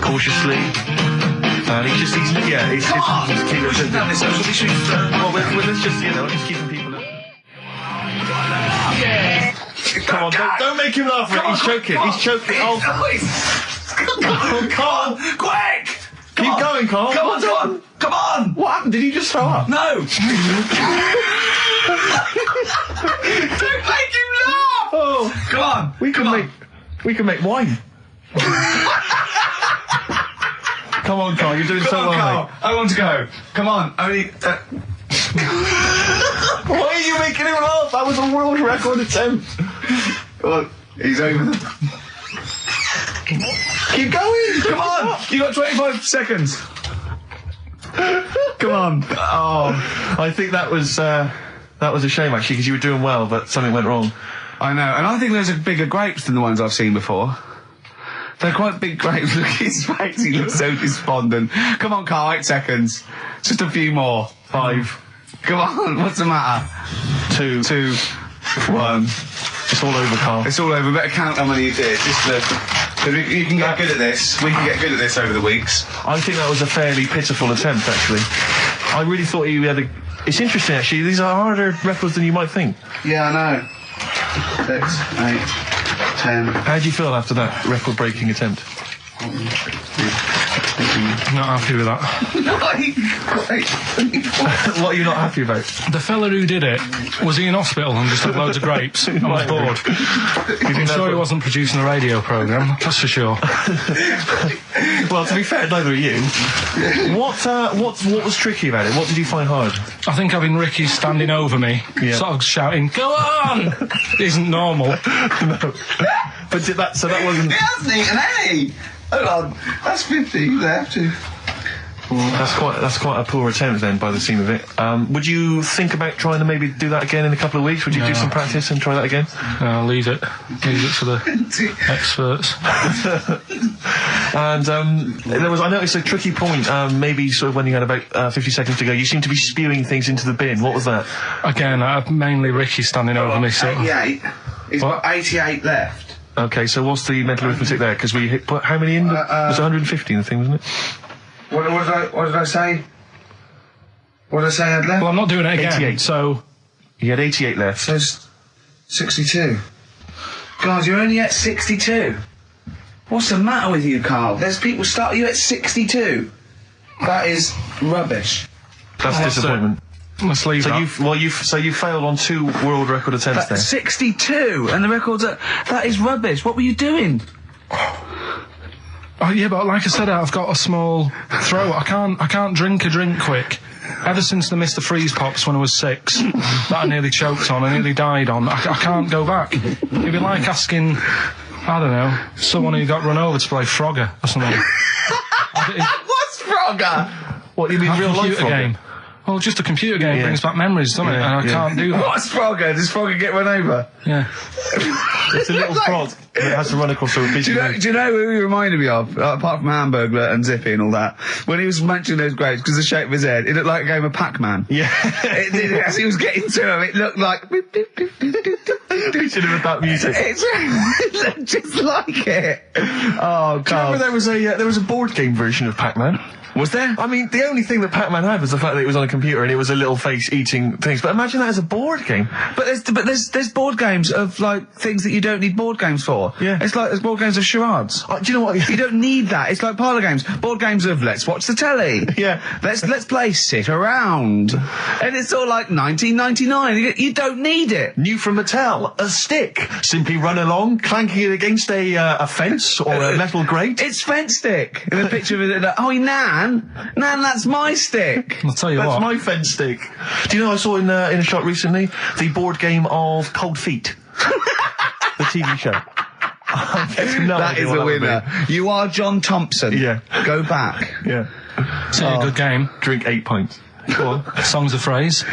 Cautiously. And he's Come on! Let's keep Let's just, just keeping people up. Come on, don't make him laugh, Rick. He's choking. He's choking. Oh, Carl! Quick! Keep going, Carl. Come on! What happened? Did he just throw up? No! Don't make him laugh! Oh, come on! We can make wine. Come on, Carl. You're doing so well, Carl. mate. I want to go. Come on. Only. Why are you making him laugh? That was a world record attempt. Come on. He's over there. Keep going. Come on. You got 25 seconds. Come on. Oh, I think that was a shame actually because you were doing well, but something went wrong. I know, and I think those are bigger grapes than the ones I've seen before. They're quite big grapes. Look at his face. He looks so despondent. Come on, Carl. 8 seconds. Just a few more. 5. Come on. What's the matter? 2, 1. It's all over, Carl. It's all over. Better count how many you did. You can get good at this. We can get good at this over the weeks. I think that was a fairly pitiful attempt, actually. I really thought you had a... It's interesting, actually. These are harder records than you might think. Yeah, I know. 6, 8, 10. How do you feel after that record-breaking attempt? Not happy with that. What are you not happy about? The fella who did it, was he in hospital and just had loads of grapes? I was bored. I'm sure he wasn't producing a radio programme, that's for sure. Well, to be fair, neither are you. What was tricky about it? What did you find hard? I think having Ricky standing over me, sort of shouting, "Go on!" isn't normal. No. But that wasn't... He hasn't eaten any! Hold on, that's 50 left. That's quite a poor attempt then, by the seam of it. Would you think about trying to maybe do that again in a couple of weeks? Would you do some practice and try that again? No, leave it for the experts. And I noticed a tricky point. Maybe sort of when you had about 50 seconds to go, you seemed to be spewing things into the bin. What was that? Again, mainly Ricky standing over me. 88. He's got 88 left. Okay, so what's the mental arithmetic there? Because we put how many in? It was 150 in the thing, wasn't it? What did I say? What did I say I had left? Well, I'm not doing it again. 88. So You had 88 left. So 62. God, you're only at 62. What's the matter with you, Carl? There's people start you at 62. That is rubbish. That's disappointment. let's leave So that. you failed on 2 world record attempts there. 62, and the record's that is rubbish. What were you doing? Oh yeah, but like I said, I've got a small throat. I can't drink a drink quick. Ever since the Mr. Freeze Pops when I was 6, that I nearly choked on, I nearly died on, I can't go back. It'd be like asking, I don't know, someone who got run over to play Frogger or something. What's Frogger? What, you mean real life computer game? Well, just a computer game brings back memories, doesn't it? And I can't do that. What's Frogger? Does Frogger get run over? Yeah. It's a little frog that has to run across a busy road. Do you know who he reminded me of? Apart from Hamburglar and Zippy and all that. When he was munching those grapes, because the shape of his head, it looked like a game of Pac-Man. Yeah. As he was getting to him, it looked like... We should have had that music. It looked just like it. Oh, Do you remember God. there was a board game version of Pac-Man? Was there? I mean, the only thing that Pac-Man had was the fact that it was on a computer and it was a little face eating things. But imagine that as a board game. But there's board games of, like, things that you don't need board games for. Yeah. It's like there's board games of charades. Do you know what? You don't need that. It's like parlour games. Board games of let's watch the telly. Yeah. Let's play sit around. And it's all like 1999. You don't need it. New from Mattel, a stick. Simply run along, clanking it against a fence or a metal grate. It's fence stick. And a picture of it. Oh, Nan, that's my stick. I'll tell you That's what. my fence stick. Do you know I saw in a shop recently the board game of Cold Feet, the TV show. That is a winner. You are John Thompson. Yeah. Go back. Yeah. It's a good game. Drink 8 pints. Go on. Songs of phrase.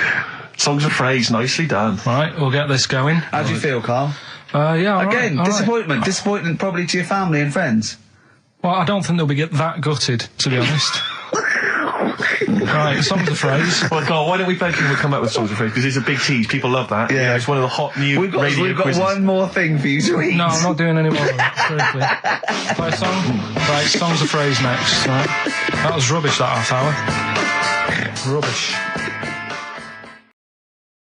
Songs of phrase, nicely done. Right, we'll get this going. How do you feel, Carl? Yeah, all right, Again, all right. disappointment. Disappointment probably to your family and friends. Well, I don't think they'll be that gutted, to be honest. Right, songs of phrase. Well, Carl, why don't we both come up with songs of phrase? Because it's a big tease. People love that. Yeah. It's one of the hot new We've radio got quizzes. one more thing for you to eat. No, I'm not doing any more of it. Seriously. Play a song? Right, songs of phrase next. Right. That was rubbish, that half hour. Rubbish.